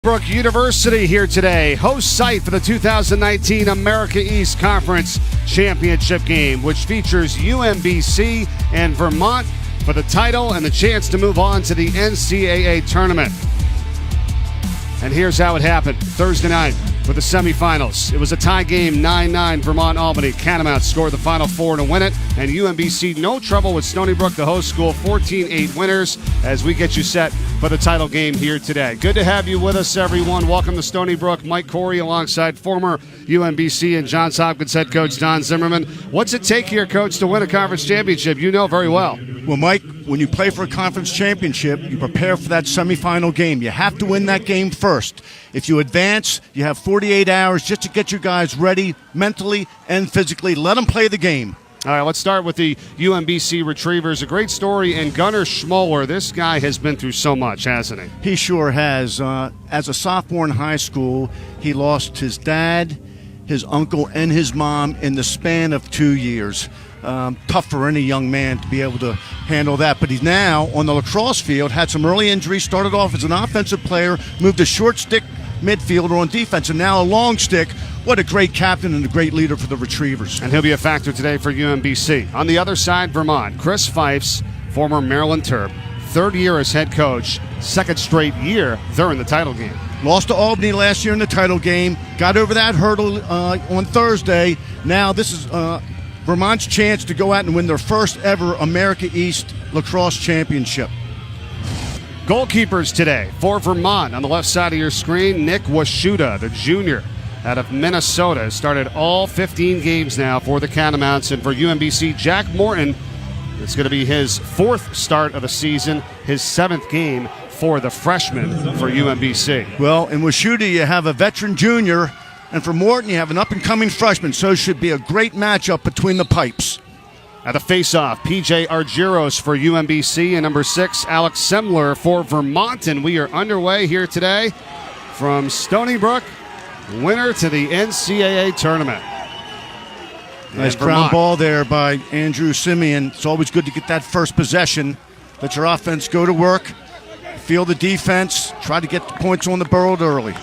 Brook University here today, host site for the 2019 America East Conference Championship game, which features UMBC and Vermont for the title and the chance to move on to the NCAA tournament. And here's how it happened. Thursday night for the semifinals. It was a tie game, 9-9 Vermont-Albany. Catamounts scored the Final Four to win it, and UMBC no trouble with Stony Brook, the host school, 14-8 winners as we get you set for the title game here today. Good to have you with us, everyone. Welcome to Stony Brook. Mike Corey alongside former UMBC and Johns Hopkins head coach Don Zimmerman. What's it take here, Coach, to win a conference championship? You know very well. Well, Mike, when you play for a conference championship, you prepare for that semifinal game. You have to win that game first. If you advance, you have 48 hours just to get your guys ready mentally and physically. Let them play the game. All right, let's start with the UMBC Retrievers. A great story, and Gunnar Schmoller, this guy has been through so much, hasn't he? He sure has. As a sophomore in high school, he lost his dad, his uncle, and his mom in the span of 2 years. Tough for any young man to be able to handle that. But he's now on the lacrosse field, had some early injuries, started off as an offensive player, moved to short stick midfielder on defense, and now a long stick. What a great captain and a great leader for the Retrievers. And he'll be a factor today for UMBC. On the other side, Vermont. Chris Fifes, former Maryland Terp, third year as head coach, second straight year they're in the title game. Lost to Albany last year in the title game, got over that hurdle on Thursday. Now this is Vermont's chance to go out and win their first ever America East Lacrosse Championship. Goalkeepers today for Vermont. On the left side of your screen, Nick Washuta, the junior out of Minnesota, has started all 15 games now for the Catamounts. And for UMBC, Jack Morton, it's going to be his fourth start of the season, his seventh game for the freshman for UMBC. Well, in Washuta, you have a veteran junior, and for Morton, you have an up-and-coming freshman, so it should be a great matchup between the pipes. At the face-off, P.J. Argyros for UMBC, and number 6, Alex Semler for Vermont. And we are underway here today from Stony Brook, winner to the NCAA tournament. Nice ground ball there by Andrew Simeon. It's always good to get that first possession. Let your offense go to work, feel the defense, try to get the points on the board early.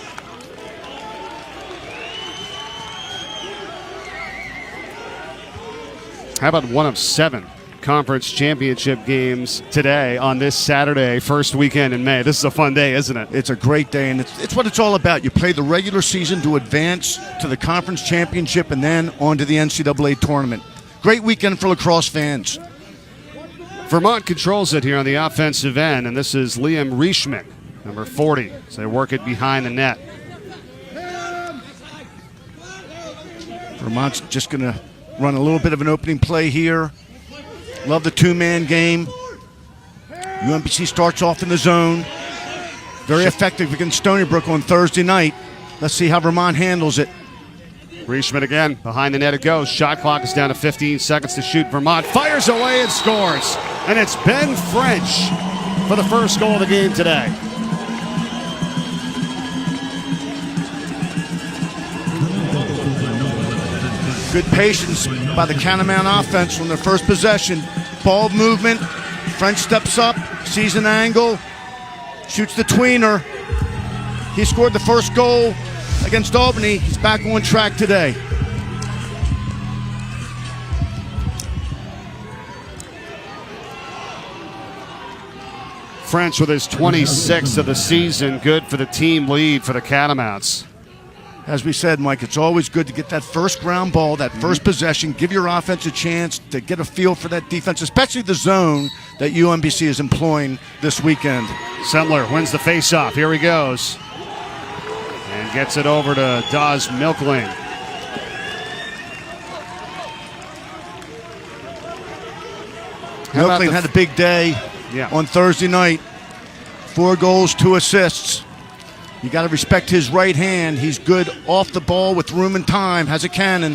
How about one of 7 conference championship games today on this Saturday, first weekend in May? This is a fun day, isn't it? It's a great day, and it's what it's all about. You play the regular season to advance to the conference championship and then on to the NCAA tournament. Great weekend for lacrosse fans. Vermont controls it here on the offensive end, and this is Liam Rieshman, number 40, as they work it behind the net. Vermont's just going to run a little bit of an opening play here. Love the two-man game. UMBC starts off in the zone. Very effective against Stony Brook on Thursday night. Let's see how Vermont handles it. Rieshman again, behind the net it goes. Shot clock is down to 15 seconds to shoot. Vermont fires away and scores. And it's Ben French for the first goal of the game today. Good patience by the Catamount offense on their first possession. Ball movement. French steps up, sees an angle, shoots the tweener. He scored the first goal against Albany. He's back on track today. French with his 26th of the season. Good for the team lead for the Catamounts. As we said, Mike, it's always good to get that first ground ball, that first possession, give your offense a chance to get a feel for that defense, especially the zone that UMBC is employing this weekend. Semler wins the faceoff. Here he goes. And gets it over to Dawes Milkling. Milkling had a big day on Thursday night. 4 goals, 2 assists. You got to respect his right hand. He's good off the ball with room and time, has a cannon.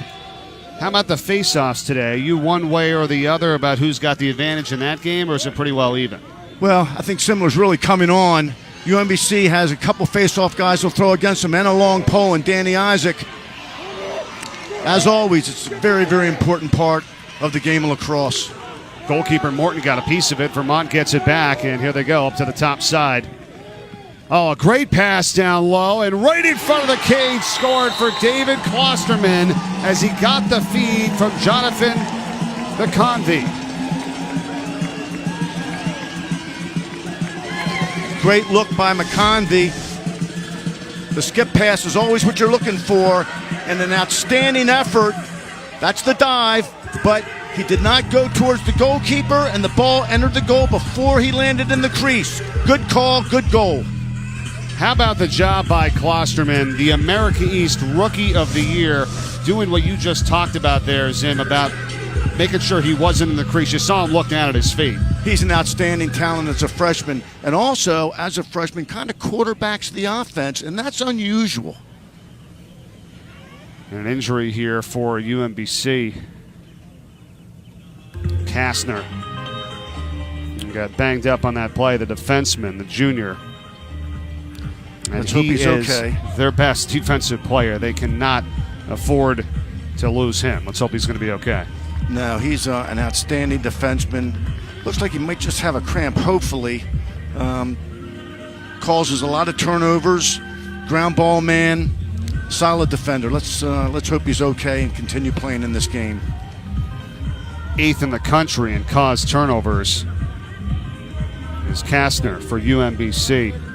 How about the face-offs today? Are you one way or the other about who's got the advantage in that game, or is it pretty well even? Well, I think Semler's really coming on. UMBC has a couple face-off guys who'll throw against him and a long pole, and Danny Isaac. As always, it's a very, very important part of the game of lacrosse. Goalkeeper Morton got a piece of it. Vermont gets it back, and here they go up to the top side. Oh, a great pass down low and right in front of the cage, scored for David Klosterman as he got the feed from Jonathan McConvey. Great look by McConvey. The skip pass is always what you're looking for, and an outstanding effort. That's the dive, but he did not go towards the goalkeeper, and the ball entered the goal before he landed in the crease. Good call, good goal. How about the job by Klosterman, the America East Rookie of the Year, doing what you just talked about there, Zim, about making sure he wasn't in the crease. You saw him look down at his feet. He's an outstanding talent as a freshman, and also, as a freshman, kind of quarterbacks the offense, and that's unusual. An injury here for UMBC. Kastner got banged up on that play, the defenseman, the junior. And let's hope he's okay. Their best defensive player. They cannot afford to lose him. Let's hope he's going to be okay. No, he's an outstanding defenseman. Looks like he might just have a cramp, hopefully. Causes a lot of turnovers. Ground ball man. Solid defender. Let's hope he's okay and continue playing in this game. 8th in the country in caused turnovers is Kastner for UMBC.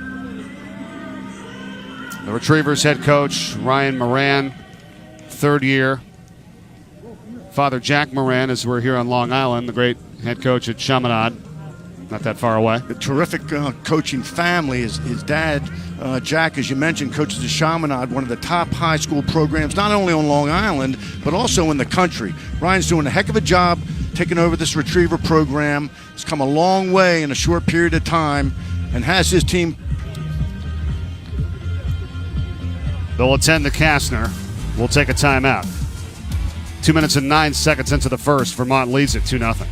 The Retrievers head coach, Ryan Moran, 3rd year. Father Jack Moran, as we're here on Long Island, the great head coach at Chaminade, not that far away. A terrific coaching family. His dad, Jack, as you mentioned, coaches at Chaminade, one of the top high school programs, not only on Long Island, but also in the country. Ryan's doing a heck of a job taking over this Retriever program. He's come a long way in a short period of time and has his team. They'll attend to Kastner. We'll take a timeout. 2 minutes and 9 seconds into the first. Vermont leads it 2-0.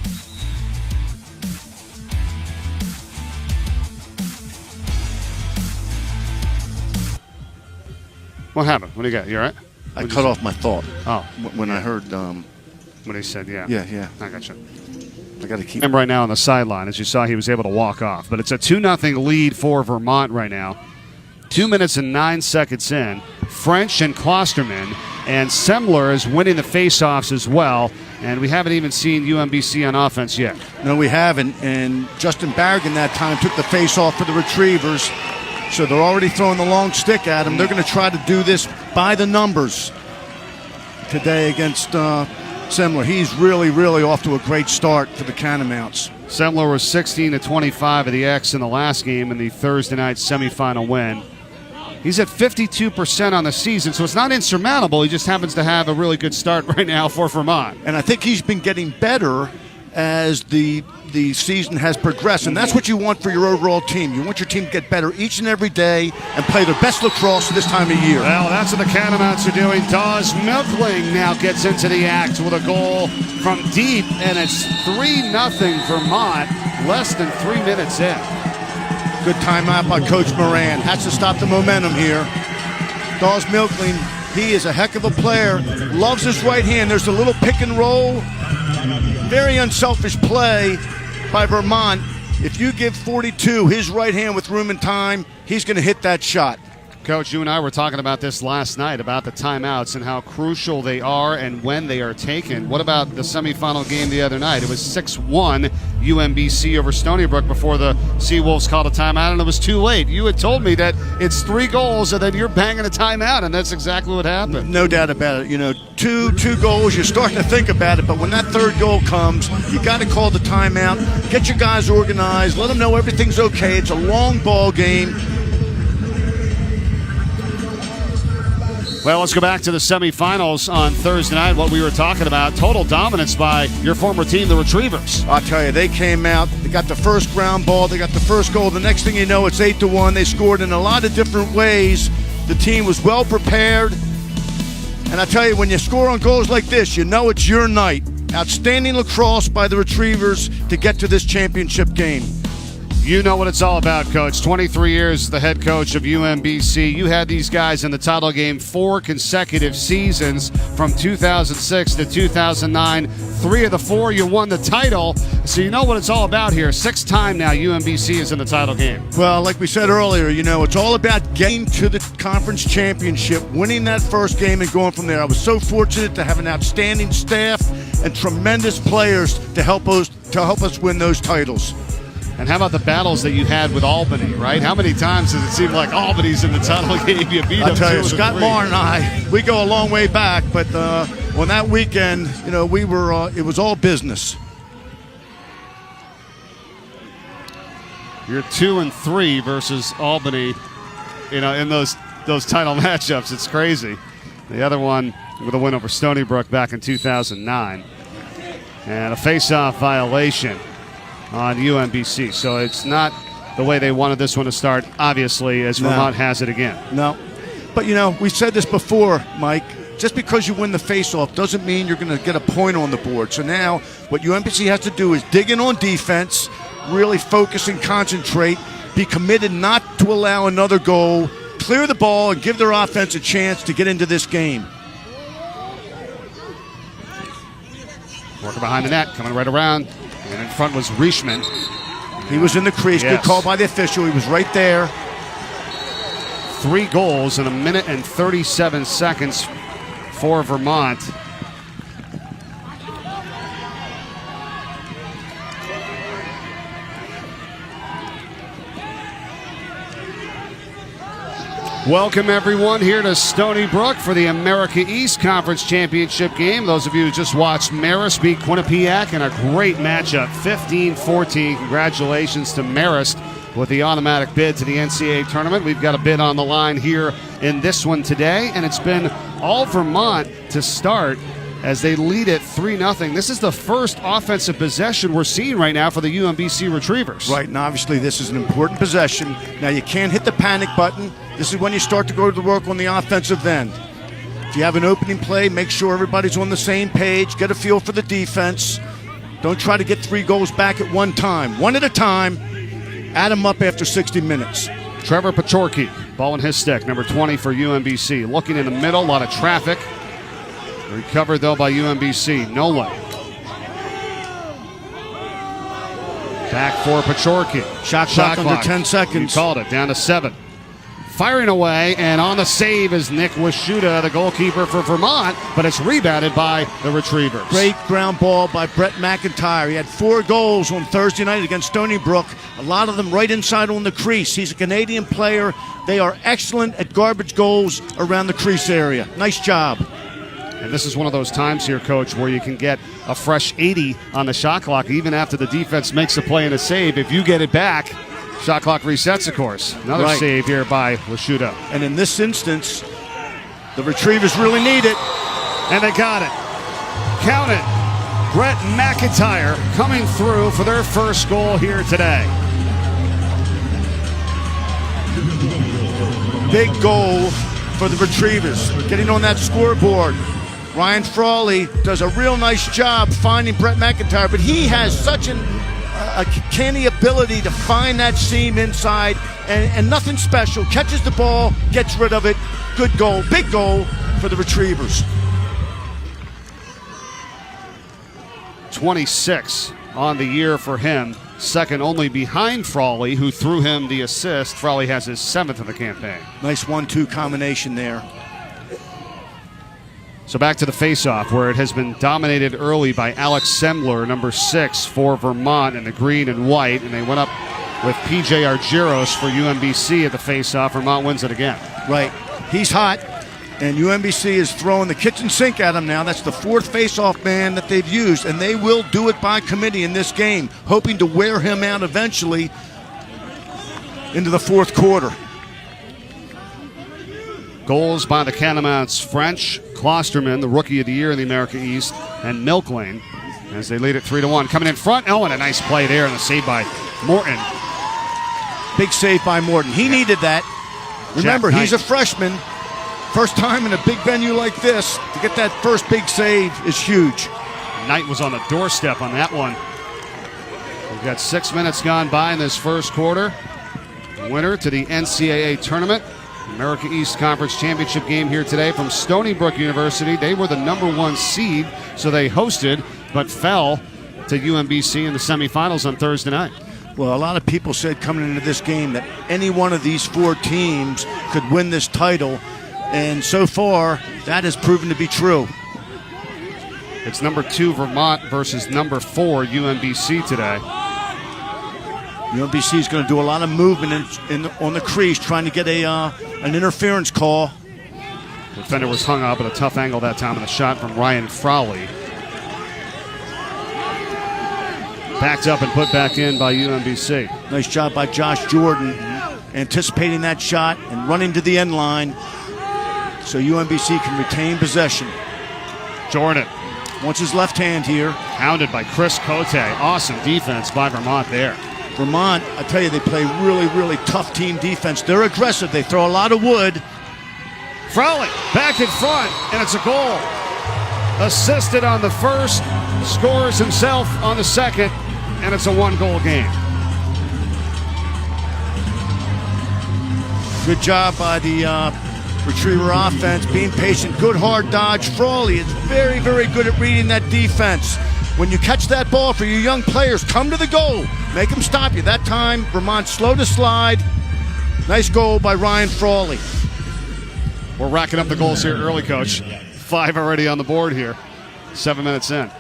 What happened? What do you got? You all right? I cut off my thought. Oh. When I heard. When he said, yeah. Yeah. I got you. I got to keep him right now on the sideline. As you saw, he was able to walk off. But it's a 2-0 lead for Vermont right now. 2 minutes and 9 seconds in. French and Klosterman, and Semler is winning the faceoffs as well. And we haven't even seen UMBC on offense yet. No, we haven't. And Justin Barrigan that time took the faceoff for the Retrievers. So they're already throwing the long stick at him. They're going to try to do this by the numbers today against Semler. He's really, really off to a great start for the Catamounts. Semler was 16-25 of the X in the last game in the Thursday night semifinal win. He's at 52% on the season, so it's not insurmountable. He just happens to have a really good start right now for Vermont. And I think he's been getting better as the season has progressed, and that's what you want for your overall team. You want your team to get better each and every day and play their best lacrosse this time of year. Well, that's what the Catamounts are doing. Dawes Milkling now gets into the act with a goal from deep, and it's 3-0 Vermont, less than 3 minutes in. Good timeout by Coach Moran. Has to stop the momentum here. Dawes Milkling, he is a heck of a player. Loves his right hand. There's a little pick and roll. Very unselfish play by Vermont. If you give 42 his right hand with room and time, he's going to hit that shot. Coach, you and I were talking about this last night, about the timeouts and how crucial they are and when they are taken. What about the semifinal game the other night? It was 6-1 UMBC over Stony Brook before the Seawolves called a timeout, and it was too late. You had told me that it's 3 goals and then you're banging a timeout, and that's exactly what happened. No doubt about it. You know, two goals, you're starting to think about it, but when that third goal comes, you got to call the timeout, get your guys organized, let them know everything's okay. It's a long ball game. Well, let's go back to the semifinals on Thursday night, what we were talking about. Total dominance by your former team, the Retrievers. I'll tell you, they came out, they got the first ground ball, they got the first goal. The next thing you know, it's 8-1. They scored in a lot of different ways. The team was well prepared. And I tell you, when you score on goals like this, you know it's your night. Outstanding lacrosse by the Retrievers to get to this championship game. You know what it's all about, Coach. 23 years as the head coach of UMBC. You had these guys in the title game 4 consecutive seasons from 2006 to 2009. 3 of the 4, you won the title. So you know what it's all about here. 6th time now UMBC is in the title game. Well, like we said earlier, it's all about getting to the conference championship, winning that first game and going from there. I was so fortunate to have an outstanding staff and tremendous players to help us win those titles. And how about the battles that you had with Albany, right? How many times does it seem like Albany's in the title game? You beat them. I'll tell you, Scott Moore and I, we go a long way back, but on that weekend, we were, it was all business. You're 2-3 versus Albany, in those title matchups. It's crazy. The other one with a win over Stony Brook back in 2009. And a face-off violation on UMBC. So it's not the way they wanted this one to start, obviously, as Vermont has it again. No. But, we said this before, Mike. Just because you win the face-off doesn't mean you're going to get a point on the board. So now what UMBC has to do is dig in on defense, really focus and concentrate, be committed not to allow another goal, clear the ball, and give their offense a chance to get into this game. Working behind the net, coming right around. And in front was Riechman. He was in the crease. Yes. Good call by the official. He was right there. 3 goals in 1 minute and 37 seconds for Vermont. Welcome, everyone, here to Stony Brook for the America East Conference Championship game. Those of you who just watched Marist beat Quinnipiac in a great matchup, 15-14. Congratulations to Marist with the automatic bid to the NCAA tournament. We've got a bid on the line here in this one today, and it's been all Vermont to start as they lead it 3-0. This is the first offensive possession we're seeing right now for the UMBC Retrievers. Right, and obviously this is an important possession. Now you can't hit the panic button. This is when you start to go to work on the offensive end. If you have an opening play, make sure everybody's on the same page. Get a feel for the defense. Don't try to get 3 goals back at one time. One at a time. Add them up after 60 minutes. Trevor Pachorki, ball in his stick, number 20 for UMBC. Looking in the middle, a lot of traffic. Recovered, though, by UMBC. Nolan. Back for Pachorki. Shot clock under 10 seconds. You called it, down to 7. Firing away, and on the save is Nick Washuta, the goalkeeper for Vermont, but it's rebounded by the Retrievers. Great ground ball by Brett McIntyre. He had 4 goals on Thursday night against Stony Brook, a lot of them right inside on the crease. He's a Canadian player. They are excellent at garbage goals around the crease area. Nice job. And this is one of those times here, Coach, where you can get a fresh 80 on the shot clock, even after the defense makes a play and a save. If you get it back, shot clock resets, of course. Another save here by Washuta. And in this instance, the Retrievers really need it. And they got it. Count it. Brett McIntyre coming through for their first goal here today. Big goal for the Retrievers. Getting on that scoreboard. Ryan Frawley does a real nice job finding Brett McIntyre, but he has such a canny ability to find that seam inside, and nothing special. Catches the ball, gets rid of it. Good goal, big goal for the Retrievers. 26 on the year for him. Second only behind Frawley, who threw him the assist. Frawley has his 7th of the campaign. Nice 1-2 combination there. So back to the faceoff, where it has been dominated early by Alex Semler, number 6 for Vermont in the green and white, and they went up with PJ Argyros for UMBC at the faceoff. Vermont wins it again. Right. He's hot, and UMBC is throwing the kitchen sink at him now. That's the 4th faceoff man that they've used, and they will do it by committee in this game, hoping to wear him out eventually into the 4th quarter. Goals by the Catamounts French, Klosterman, the Rookie of the Year in the America East, and Milklane as they lead it 3-1. Coming in front, and a nice play there, and a save by Morton. Big save by Morton. He needed that. Remember, he's a freshman. First time in a big venue like this. To get that first big save is huge. Knight was on the doorstep on that one. got 6 minutes gone by in this first quarter. Winner to the NCAA tournament. America East Conference Championship game here today from Stony Brook University. They were the #1 seed, so they hosted but fell to UMBC in the semifinals on Thursday night. Well, a lot of people said coming into this game that any one of these 4 teams could win this title, and so far that has proven to be true. It's #2 Vermont versus #4 UMBC today. UMBC is going to do a lot of movement on the crease, trying to get an interference call. The defender was hung up at a tough angle that time, and a shot from Ryan Frawley. Backed up and put back in by UMBC. Nice job by Josh Jordan, anticipating that shot and running to the end line so UMBC can retain possession. Jordan wants his left hand here. Hounded by Chris Cote. Awesome defense by Vermont there. Vermont, I tell you, they play really, really tough team defense. They're aggressive. They throw a lot of wood. Frawley back in front, and it's a goal. Assisted on the first, scores himself on the second, and it's a 1-goal game. Good job by the Retriever offense, being patient. Good hard dodge. Frawley is very, very good at reading that defense. When you catch that ball for your young players, come to the goal. Make them stop you. That time, Vermont slow to slide. Nice goal by Ryan Frawley. We're racking up the goals here early, Coach. 5 already on the board here. 7 minutes in.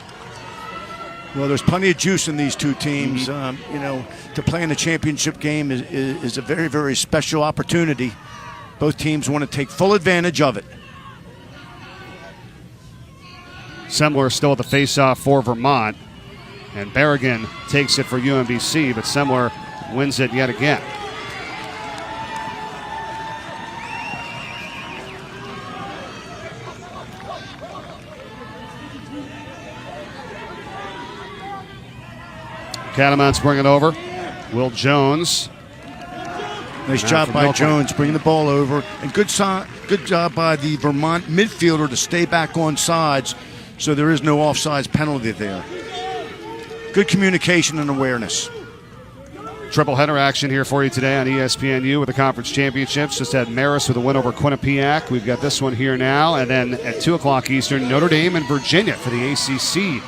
Well, there's plenty of juice in these two teams. To play in the championship game is a very, very special opportunity. Both teams want to take full advantage of it. Semler still at the face-off for Vermont, and Berrigan takes it for UMBC, but Semler wins it yet again. Catamounts bring it over. Will Jones. Nice job by Jones bringing the ball over. And good job by the Vermont midfielder to stay back on sides so there is no offsides penalty there. Good communication and awareness. Triple header action here for you today on ESPNU with the conference championships. Just had Marist with a win over Quinnipiac. We've got this one here now. And then at 2 o'clock Eastern, Notre Dame and Virginia for the ACC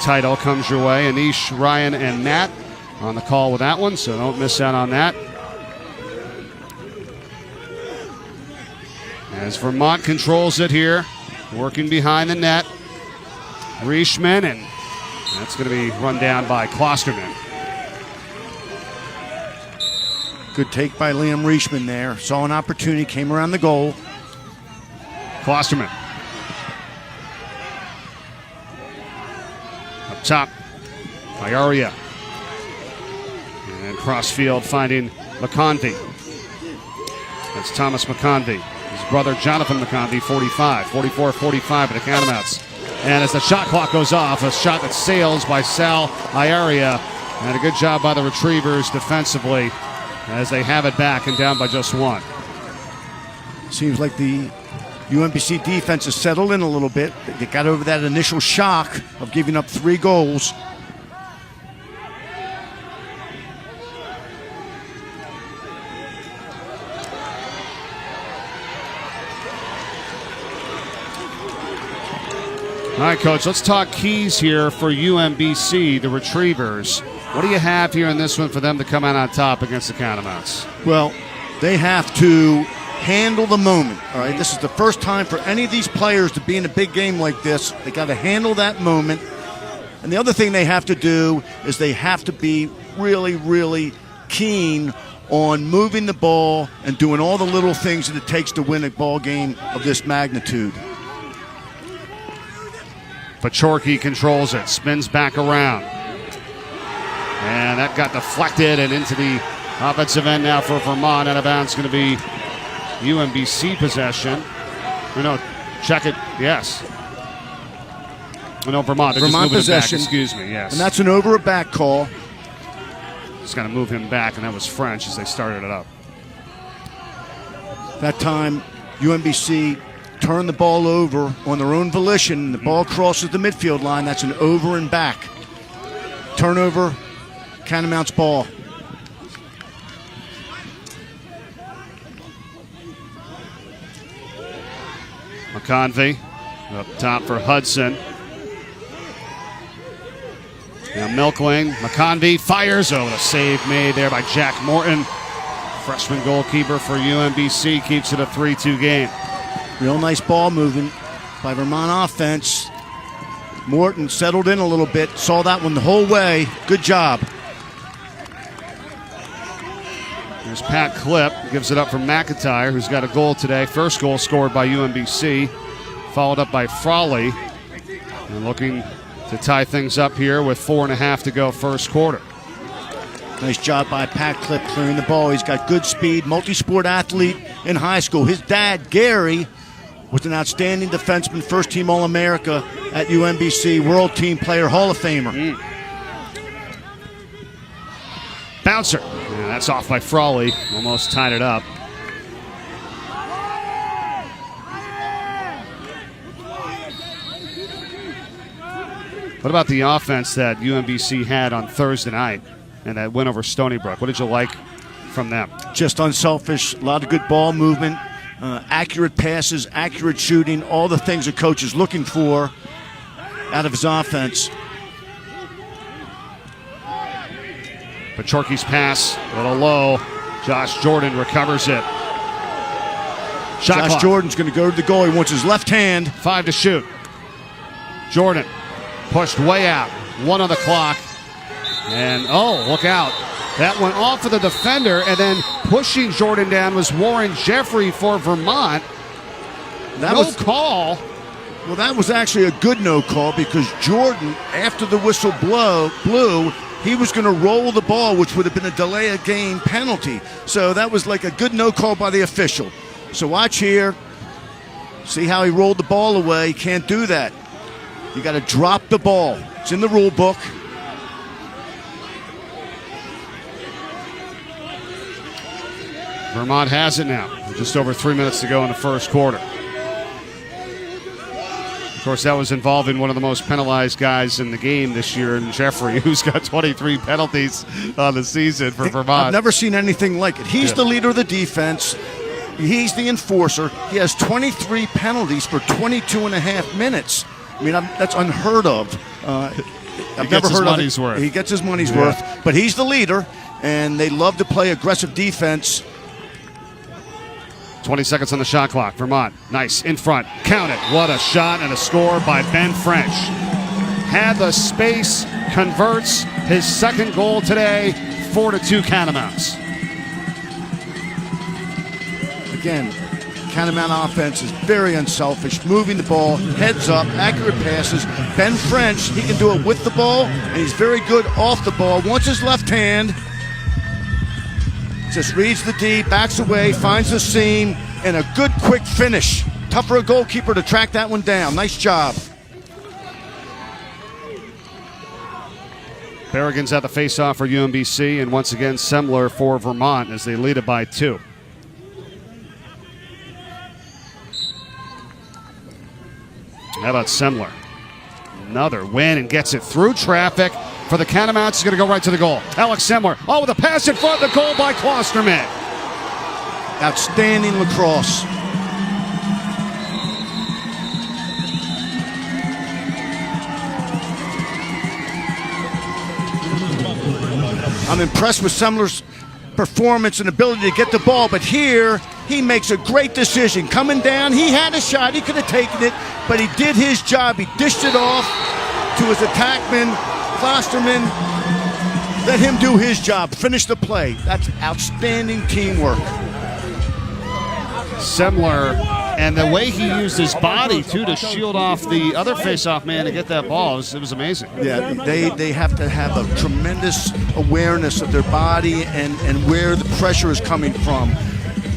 title comes your way. Anish, Ryan, and Matt on the call with that one, so don't miss out on that. As Vermont controls it here, working behind the net. Rieshman, and that's going to be run down by Klosterman. Good take by Liam Rieshman there. Saw an opportunity, came around the goal. Klosterman. Up top, Iaria. And cross field finding McConvey. That's Thomas McConvey. His brother Jonathan McConvey, 44-45 for the Catamounts. And as the shot clock goes off, a shot that sails by Sal Iaria. And a good job by the Retrievers defensively as they have it back and down by just 1. Seems like the UMBC defense has settled in a little bit. They got over that initial shock of giving up 3 goals. All right, Coach, let's talk keys here for UMBC, the Retrievers. What do you have here in this one for them to come out on top against the Catamounts? Well, they have to handle the moment, all right? This is the first time for any of these players to be in a big game like this. They got to handle that moment. And the other thing they have to do is they have to be really, really keen on moving the ball and doing all the little things that it takes to win a ball game of this magnitude. Pachorki controls it, spins back around. And that got deflected and into the offensive end now for Vermont. Out of bounds going to be UMBC possession. No, check it, yes. No, Vermont. Vermont possession. Back, excuse me, yes. And that's an over a back call. Just going to move him back, and that was French as they started it up. That time, UMBC turned the ball over on their own volition. The ball crosses the midfield line. That's an over and back. Turnover Catamount's ball. McConvey up top for Hudson. Now Milkling, McConvey fires. Oh, a save made there by Jack Morton. Freshman goalkeeper for UMBC keeps it a 3-2 game. Real nice ball movement by Vermont offense. Morton settled in a little bit, saw that one the whole way. Good job. There's Pat Clipp, gives it up for McIntyre, who's got a goal today. First goal scored by UMBC, followed up by Frawley. And looking to tie things up here with 4.5 to go first quarter. Nice job by Pat Clipp clearing the ball. He's got good speed, multi-sport athlete in high school. His dad, Gary, was an outstanding defenseman, first-team All-America at UMBC, World Team Player, Hall of Famer. Bouncer. Yeah, that's off by Frawley. Almost tied it up. What about the offense that UMBC had on Thursday night and that win over Stony Brook? What did you like from them? Just unselfish, a lot of good ball movement, accurate passes, accurate shooting, all the things a coach is looking for out of his offense. Pachorki's pass, a little low. Josh Jordan recovers it. Shot clock. Jordan's going to go to the goal. He wants his left hand. 5 to shoot. Jordan pushed way out. 1 on the clock. And, oh, look out. That went off of the defender, and then pushing Jordan down was Warren Jeffrey for Vermont. That was call. Well, that was actually a good no call because Jordan, after the whistle blew, he was going to roll the ball, which would have been a delay of game penalty. So that was like a good no call by the official. So watch here. See how he rolled the ball away. Can't do that. You got to drop the ball. It's in the rule book. Vermont has it now. Just over 3 minutes to go in the first quarter. Of course, that was involving one of the most penalized guys in the game this year, in Jeffrey, who's got 23 penalties on the season for Vermont. I've never seen anything like it. He's the leader of the defense. He's the enforcer. He has 23 penalties for 22 and a half minutes. I mean, that's unheard of. I've never heard of it. He gets his money's worth. But he's the leader, and they love to play aggressive defense. 20 seconds on the shot clock. Vermont, nice, in front, count it. What a shot and a score by Ben French. Had the space, converts his second goal today, 4-2 Catamounts. Again, Catamount offense is very unselfish, moving the ball, heads up, accurate passes. Ben French, he can do it with the ball, and he's very good off the ball. Wants his left hand. Just reads the D, backs away, finds the seam, and a good quick finish. Tough for a goalkeeper to track that one down. Nice job. Berrigan's at the face-off for UMBC, and once again Semler for Vermont as they lead it by 2. How about Semler? Another win and gets it through traffic. For the Catamounts, he's going to go right to the goal. Alex Semler. Oh, with a pass in front of the goal by Klosterman. Outstanding lacrosse. I'm impressed with Semler's performance and ability to get the ball, but here he makes a great decision. Coming down, he had a shot. He could have taken it, but he did his job. He dished it off to his attackman. Klosterman, let him do his job, finish the play. That's outstanding teamwork. Semler, and the way he used his body, too, to shield off the other face-off man to get that ball, it was amazing. Yeah, they have to have a tremendous awareness of their body and where the pressure is coming from.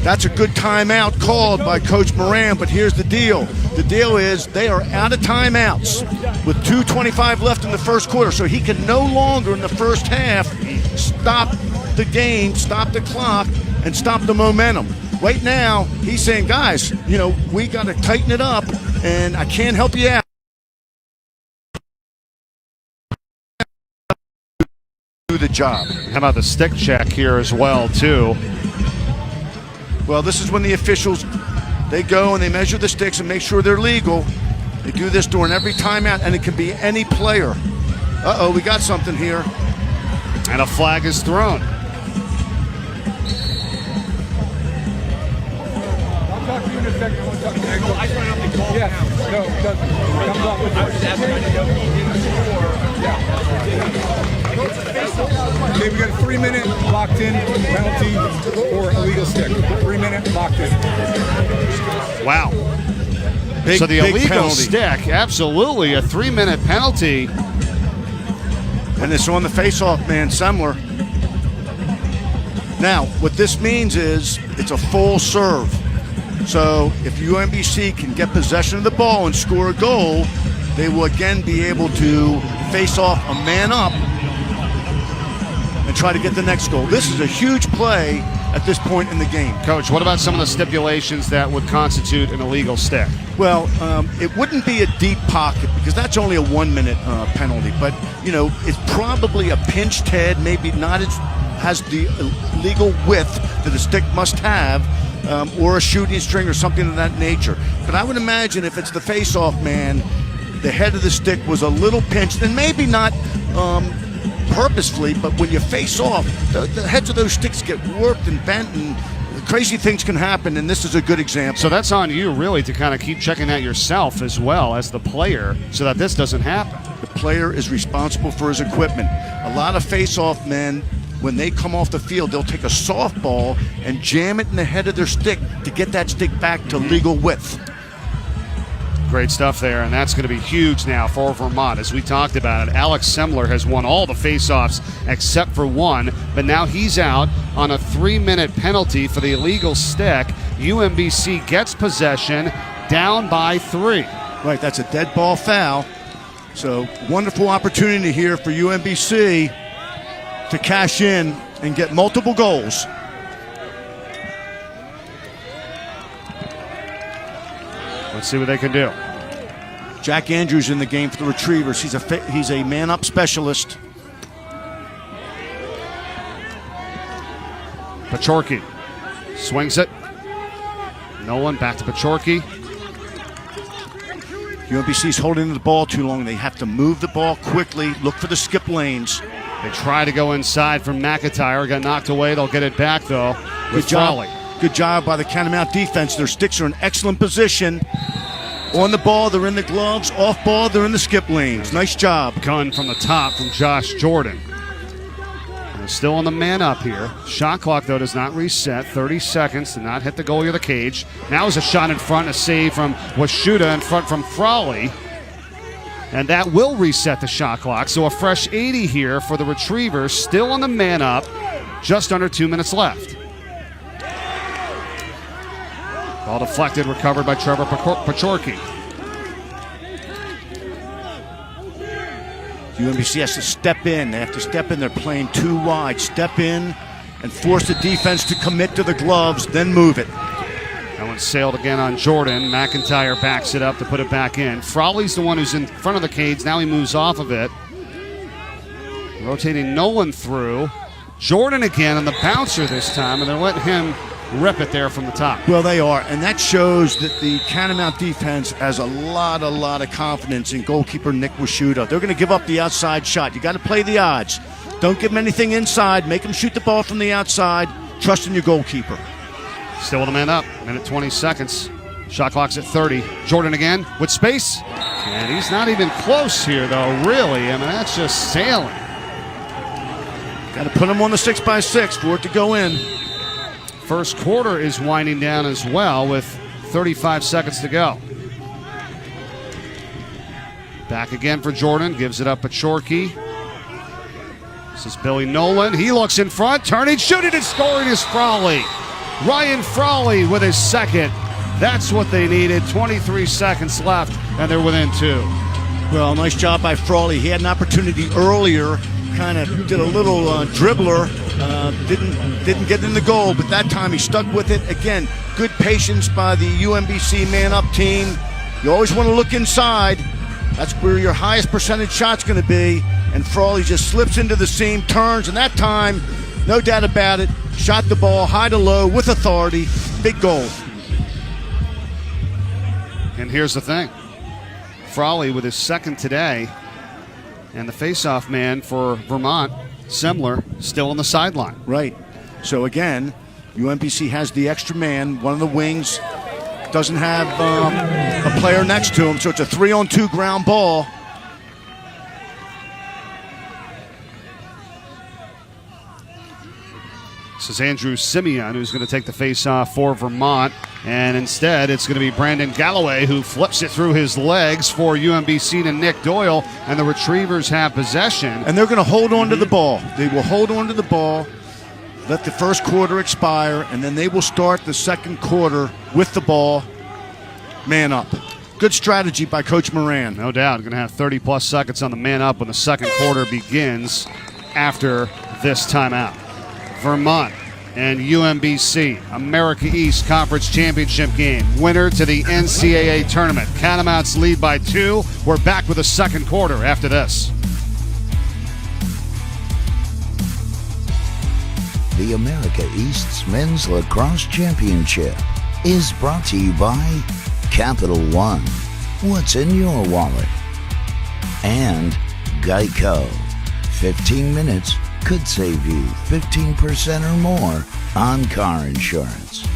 That's a good timeout called by Coach Moran, but here's the deal. The deal is they are out of timeouts with 2:25 left in the first quarter, so he can no longer in the first half stop the game, stop the clock, and stop the momentum. Right now, he's saying, guys, we got to tighten it up, and I can't help you out. Do the good job. How about the stick check here as well, too? Well, this is when the officials, they go and they measure the sticks and make sure they're legal. They do this during every timeout, and it can be any player. Uh-oh, we got something here. And a flag is thrown. I'll talk to you in a second. I want to talk to you. I just want to know if they call it now. No, it doesn't. It comes off with Okay, we got a 3-minute locked-in penalty for illegal stick. 3-minute locked-in. Wow. So the illegal penalty. Stick, absolutely a 3-minute penalty. And it's on the face-off man, Semler. Now, what this means is it's a full serve. So if UMBC can get possession of the ball and score a goal, they will again be able to face off a man up and try to get the next goal. This is a huge play at this point in the game. Coach, what about some of the stipulations that would constitute an illegal stick? Well, it wouldn't be a deep pocket because that's only a 1-minute penalty. But, you know, it's probably a pinched head, maybe not as has the legal width that a stick must have, or a shooting string or something of that nature. But I would imagine if it's the face-off man, the head of the stick was a little pinched, and maybe not purposefully, but when you face off, the heads of those sticks get warped and bent, and crazy things can happen, and this is a good example. So that's on you, really, to kind of keep checking that yourself as well as the player so that this doesn't happen. The player is responsible for his equipment. A lot of face-off men, when they come off the field, they'll take a softball and jam it in the head of their stick to get that stick back to legal width. Great stuff there, and that's going to be huge now for Vermont. As we talked about it, Alex Semler has won all the faceoffs except for one, but now he's out on a 3-minute penalty for the illegal stick. UMBC gets possession, down by 3. Right, that's a dead ball foul. So wonderful opportunity here for UMBC to cash in and get multiple goals. Let's see what they can do. Jack Andrews in the game for the Retrievers. He's a man-up specialist. Pachorki swings it. Nolan back to Pachorki. UMBC's holding the ball too long. They have to move the ball quickly, look for the skip lanes. They try to go inside from McIntyre. Got knocked away. They'll get it back, though, with Frawley. Good job by the Catamount defense. Their sticks are in excellent position. On the ball, they're in the gloves. Off ball, they're in the skip lanes. Nice job. Gun from the top from Josh Jordan. And they're still on the man up here. Shot clock, though, does not reset. 30 seconds to not hit the goalie of the cage. Now is a shot in front, a save from Washuta in front from Frawley. And that will reset the shot clock. So a fresh 80 here for the Retrievers. Still on the man up. Just under 2 minutes left. Ball deflected, recovered by Trevor Pachorki. UMBC has to step in. They have to step in. They're playing too wide. Step in and force the defense to commit to the gloves, then move it. That one sailed again on Jordan. McIntyre backs it up to put it back in. Frawley's the one who's in front of the cage. Now he moves off of it. Rotating Nolan through. Jordan again on the bouncer this time, and they're letting him rip it there from the top. Well, they are, and that shows that the Catamount defense has a lot of confidence in goalkeeper Nick Washuta. They're going to give up the outside shot. You got to play the odds. Don't give them anything inside. Make them shoot the ball from the outside. Trust in your goalkeeper. Still with a man up. Minute 20 seconds. Shot clock's at 30. Jordan again with space. And he's not even close here, though, really. I mean, that's just sailing. Got to put him on the 6x6 for it to go in. First quarter is winding down as well with 35 seconds to go. Back again for Jordan. Gives it up Pachorki. This is Billy Nolan. He looks in front. Turning, shooting, and scoring is Frawley. Ryan Frawley with his second. That's what they needed. 23 seconds left, and they're within 2. Well, nice job by Frawley. He had an opportunity earlier. Kind of did a little dribbler. Didn't get in the goal, but that time he stuck with it. Again, good patience by the UMBC man-up team. You always want to look inside. That's where your highest percentage shot's going to be. and Frawley just slips into the seam, turns, and that time, no doubt about it, shot the ball high to low with authority. Big goal. And here's the thing. Frawley with his second today, and the face-off man for Vermont, Semler, still on the sideline. Right. So again, UMBC has the extra man. One of the wings doesn't have a player next to him, so it's a 3-on-2 ground ball. This is Andrew Simeon, who's going to take the face-off for Vermont. And instead, it's going to be Brandon Galloway, who flips it through his legs for UMBC to Nick Doyle. And the Retrievers have possession. And they're going to hold on to the ball. They will hold on to the ball, let the first quarter expire, and then they will start the second quarter with the ball, man up. Good strategy by Coach Moran. No doubt. Going to have 30-plus seconds on the man up when the second quarter begins after this timeout. Vermont and UMBC, America East Conference Championship game. Winner to the NCAA tournament. Catamounts lead by 2. We're back with the second quarter after this. The America East's Men's Lacrosse Championship is brought to you by Capital One. What's in your wallet? And Geico. 15 minutes could save you 15% or more on car insurance.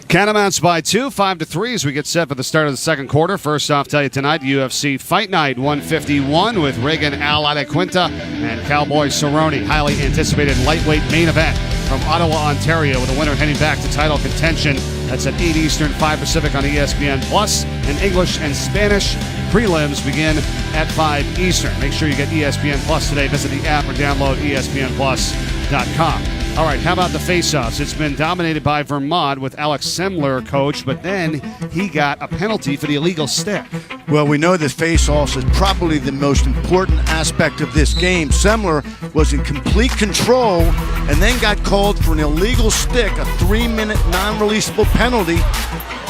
Catamounts by 2, 5-3 as we get set for the start of the second quarter. First off, tell you tonight, UFC Fight Night 151 with Reagan Al Adequinta and Cowboy Cerrone. Highly anticipated lightweight main event from Ottawa, Ontario, with a winner heading back to title contention. That's at 8 Eastern, 5 Pacific on ESPN+. And English and Spanish prelims begin at 5 Eastern. Make sure you get ESPN Plus today. Visit the app or download ESPNplus.com. All right, how about the face-offs? It's been dominated by Vermont with Alex Semler, coach, but then he got a penalty for the illegal stick. Well, we know that face-offs is probably the most important aspect of this game. Semler was in complete control and then got called for an illegal stick, a 3-minute non-releasable penalty.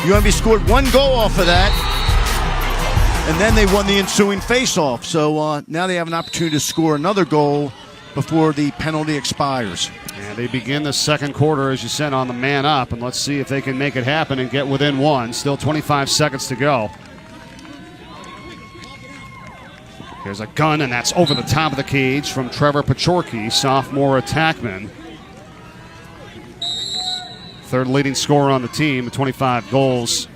UMB scored 1 goal off of that, and then they won the ensuing face-off. So now they have an opportunity to score another goal before the penalty expires. And they begin the second quarter, as you said, on the man up, and let's see if they can make it happen and get within 1. Still 25 seconds to go. Here's a gun, and that's over the top of the cage from Trevor Pachorki, sophomore attackman. Third leading scorer on the team with 25 goals.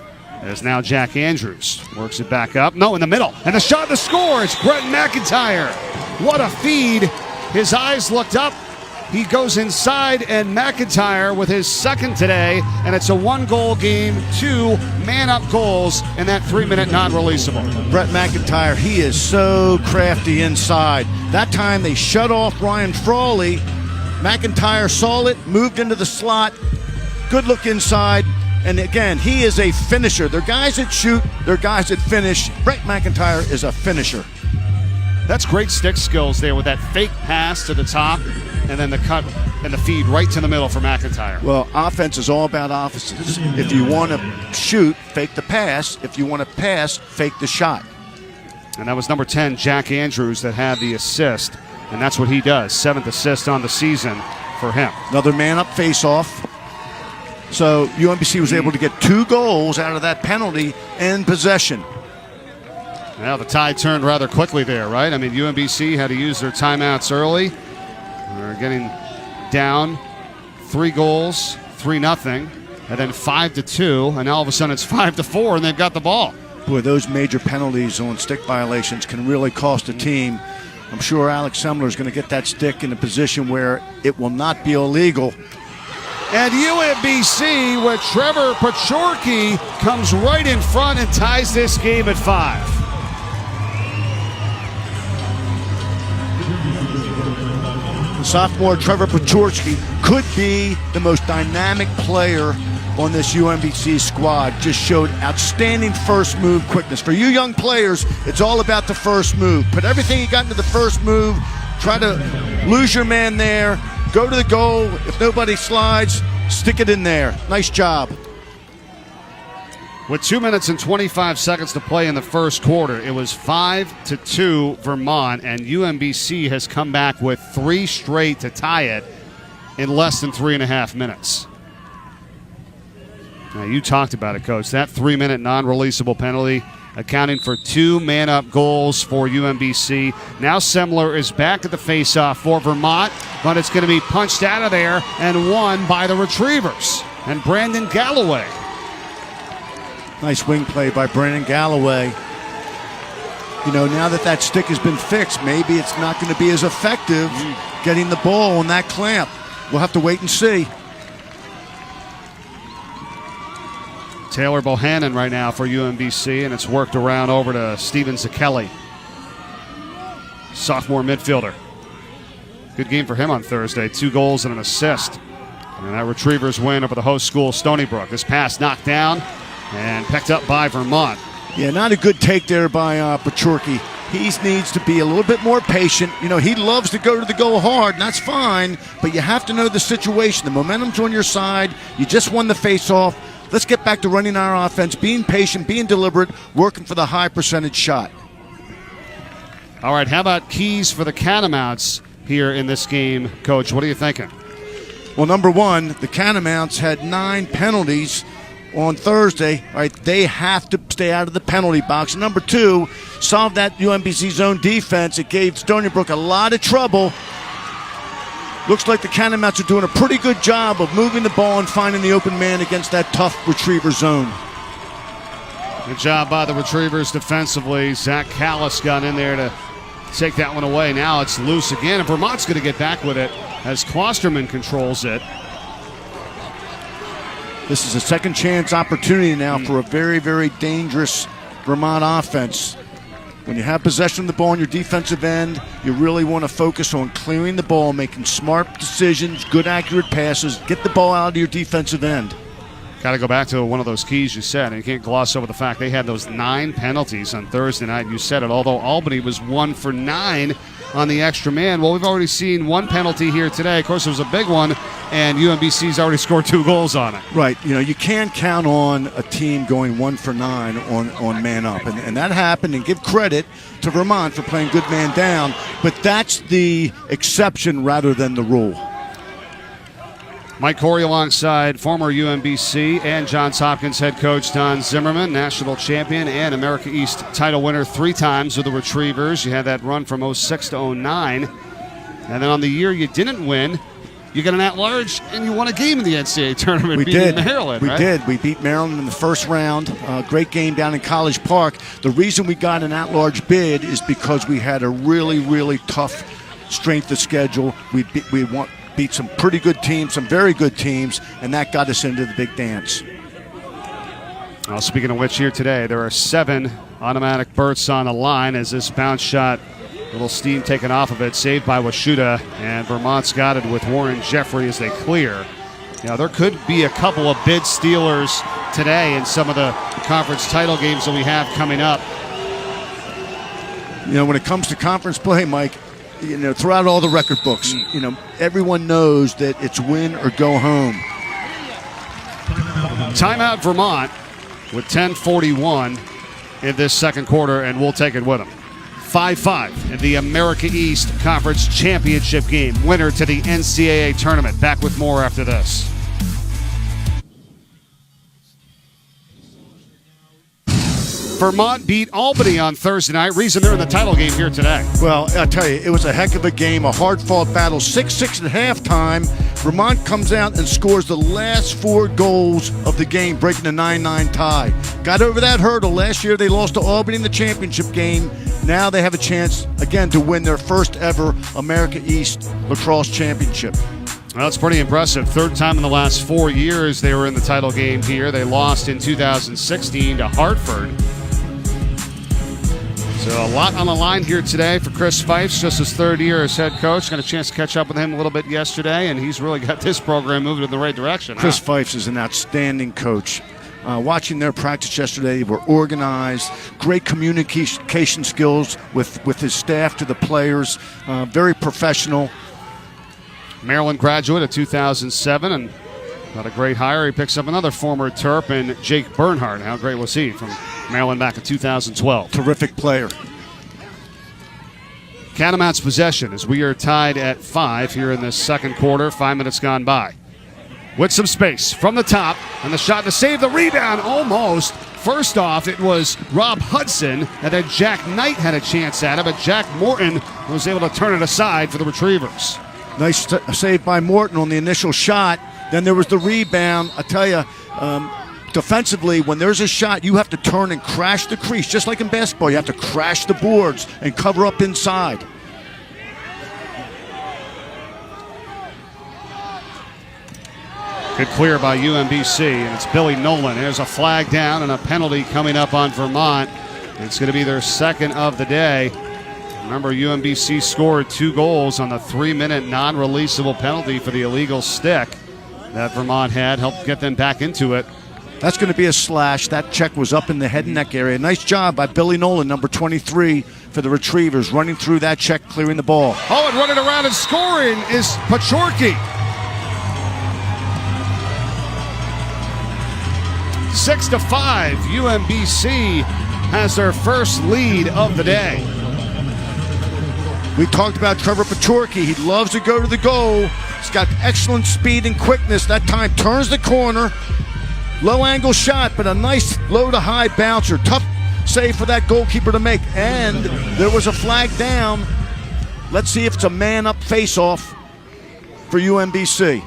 As now Jack Andrews works it back up. No, in the middle. And the shot to score. It's Brett McIntyre. What a feed. His eyes looked up. He goes inside, and McIntyre with his second today, and it's a 1-goal game, 2 man-up goals, and that 3-minute non-releasable. Brett McIntyre, he is so crafty inside. That time they shut off Ryan Frawley. McIntyre saw it, moved into the slot. Good look inside, and again, he is a finisher. They're guys that shoot, they're guys that finish. Brett McIntyre is a finisher. That's great stick skills there with that fake pass to the top and then the cut and the feed right to the middle for McIntyre. Well, offense is all about offenses. If you want to shoot, fake the pass. If you want to pass, fake the shot. And that was number 10, Jack Andrews, that had the assist. And that's what he does. 7th assist on the season for him. Another man-up face-off. So UMBC was able to get 2 goals out of that penalty and possession. Now the tide turned rather quickly there, right? I mean, UMBC had to use their timeouts early. They're getting down 3 goals, 3-0, and then 5-2, and now all of a sudden it's 5-4, and they've got the ball. Boy, those major penalties on stick violations can really cost a team. I'm sure Alex Semler is going to get that stick in a position where it will not be illegal. And UMBC with Trevor Pachorki comes right in front and ties this game at 5. Sophomore Trevor Pachorski could be the most dynamic player on this UMBC squad. Just showed outstanding first move quickness. For you young players, it's all about the first move. Put everything you got into the first move. Try to lose your man there. Go to the goal. If nobody slides, stick it in there. Nice job. With 2 minutes and 25 seconds to play in the first quarter, it was 5-2 Vermont, and UMBC has come back with 3 straight to tie it in less than 3.5 minutes. Now, you talked about it, Coach. That 3-minute non-releasable penalty accounting for 2 man-up goals for UMBC. Now Semler is back at the face-off for Vermont, but it's going to be punched out of there and won by the Retrievers and Brandon Galloway. Nice wing play by Brandon Galloway. You know, now that stick has been fixed, maybe it's not going to be as effective getting the ball on that clamp. We'll have to wait and see. Taylor Bohannon right now for UMBC, and it's worked around over to Steven Zakelli, sophomore midfielder. Good game for him on Thursday. 2 goals and an assist. And that Retrievers win over the host school, Stony Brook. This pass knocked down and picked up by Vermont. Yeah, not a good take there by Pachorki. He needs to be a little bit more patient. You know, he loves to go to the goal hard, and that's fine, but you have to know the situation. The momentum's on your side. You just won the face-off. Let's get back to running our offense, being patient, being deliberate, working for the high percentage shot. All right, how about keys for the Catamounts here in this game, Coach? What are you thinking? Well, number one, the Catamounts had 9 penalties on Thursday. All right, they have to stay out of the penalty box. And number 2, solve that UMBC zone defense. It gave Stony Brook a lot of trouble. Looks like the Catamounts are doing a pretty good job of moving the ball and finding the open man against that tough Retriever zone. Good job by the Retrievers defensively. Zach Callis got in there to take that one away. Now it's loose again, and Vermont's going to get back with it as Klosterman controls it. This is a second chance opportunity now for a very, very dangerous Vermont offense. When you have possession of the ball on your defensive end, you really want to focus on clearing the ball, making smart decisions, good accurate passes, get the ball out of your defensive end. Got to go back to one of those keys you said, and you can't gloss over the fact they had those 9 penalties on Thursday night. You said it, although Albany was 1 for 9 on the extra man. Well, we've already seen 1 penalty here today. Of course, it was a big one, and UMBC's already scored 2 goals on it. Right. You know, you can't count on a team going 1 for 9 on man up, and that happened, and give credit to Vermont for playing good man down, but that's the exception rather than the rule. Mike Corey alongside former UMBC and Johns Hopkins head coach Don Zimmerman, national champion and America East title winner 3 times with the Retrievers. You had that run from 06 to 09. And then on the year you didn't win, you got an at-large and you won a game in the NCAA tournament beating Maryland, right? We did. We beat Maryland in the first round. Great game down in College Park. The reason we got an at-large bid is because we had a really, really tough strength of schedule. We beat some pretty good teams, some very good teams, and that got us into the big dance. Well, speaking of which, here today, there are 7 automatic berths on the line as this bounce shot, a little steam taken off of it, saved by Washuta, and Vermont's got it with Warren Jeffrey as they clear. Now, there could be a couple of bid stealers today in some of the conference title games that we have coming up. You know, when it comes to conference play, Mike, you know, throughout all the record books, you know, everyone knows that it's win or go home. Timeout Vermont with 10:41 in this second quarter, and we'll take it with them. 5-5 in the America East Conference Championship game. Winner to the NCAA tournament. Back with more after this. Vermont beat Albany on Thursday night. Reason they're in the title game here today. Well, I'll tell you, it was a heck of a game, a hard-fought battle. 6-6 at halftime. Vermont comes out and scores the last 4 goals of the game, breaking the 9-9 tie. Got over that hurdle. Last year they lost to Albany in the championship game. Now they have a chance, again, to win their first ever America East Lacrosse Championship. Well, it's pretty impressive. 3rd time in the last 4 years they were in the title game here. They lost in 2016 to Hartford. So a lot on the line here today for Chris Fifes, just his 3rd year as head coach. Got a chance to catch up with him a little bit yesterday, and he's really got this program moving in the right direction. Chris Fifes is an outstanding coach. Watching their practice yesterday, they were organized, great communication skills with his staff to the players, very professional. Maryland graduate of 2007 and Got a great hire. He picks up another former Terp and Jake Bernhardt. How great was he from Maryland back in 2012? Terrific player. Catamounts possession as we are tied at 5 here in this second quarter. 5 minutes gone by. With some space from the top, and the shot to save the rebound almost. First off, it was Rob Hudson, and then Jack Knight had a chance at it, but Jack Morton was able to turn it aside for the Retrievers. Nice save by Morton on the initial shot. Then there was the rebound. I tell you, defensively, when there's a shot, you have to turn and crash the crease. Just like in basketball, you have to crash the boards and cover up inside. Good clear by UMBC, and it's Billy Nolan. There's a flag down and a penalty coming up on Vermont. It's going to be their second of the day. Remember, UMBC scored 2 goals on the 3-minute non-releasable penalty for the illegal stick that Vermont had. Helped get them back into it. That's going to be a slash. That check was up in the head and neck area. Nice job by Billy Nolan, number 23 for the Retrievers, running through that check, clearing the ball. Oh, and running around and scoring is Pachorki. 6-5, UMBC has their first lead of the day. We talked about Trevor Pachorki. He loves to go to the goal. He's got excellent speed and quickness. That time turns the corner. Low angle shot, but a nice low to high bouncer. Tough save for that goalkeeper to make. And there was a flag down. Let's see if it's a man up face off for UMBC.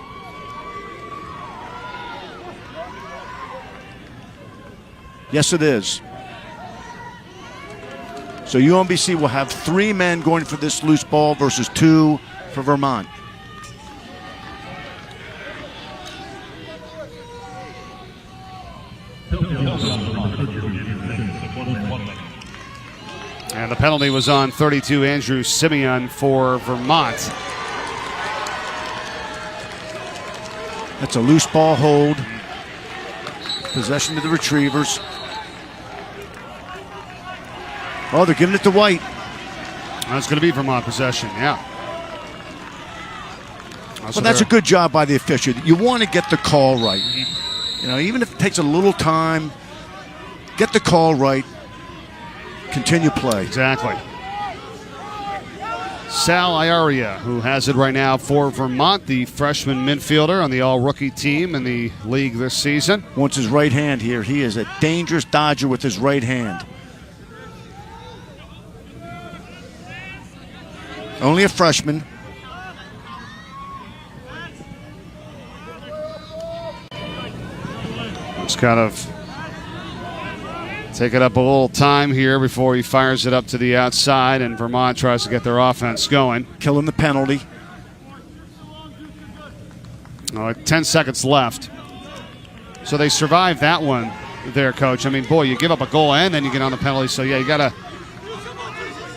Yes, it is. So UMBC will have 3 men going for this loose ball versus 2 for Vermont. And the penalty was on 32, Andrew Simeon for Vermont. That's a loose ball hold. Possession to the Retrievers. Oh, they're giving it to White. That's going to be Vermont possession, yeah. Well, that's a good job by the official. You want to get the call right. You know, even if it takes a little time, get the call right. Continue play. Exactly. Sal Iaria, who has it right now for Vermont, the freshman midfielder on the all-rookie team in the league this season. Wants his right hand here. He is a dangerous dodger with his right hand. Only a freshman. Just kind of take it up a little time here before he fires it up to the outside, and Vermont tries to get their offense going. Killing the penalty. 10 seconds left. So they survived that one there, Coach. I mean, boy, you give up a goal and then you get on the penalty. So, yeah, you got to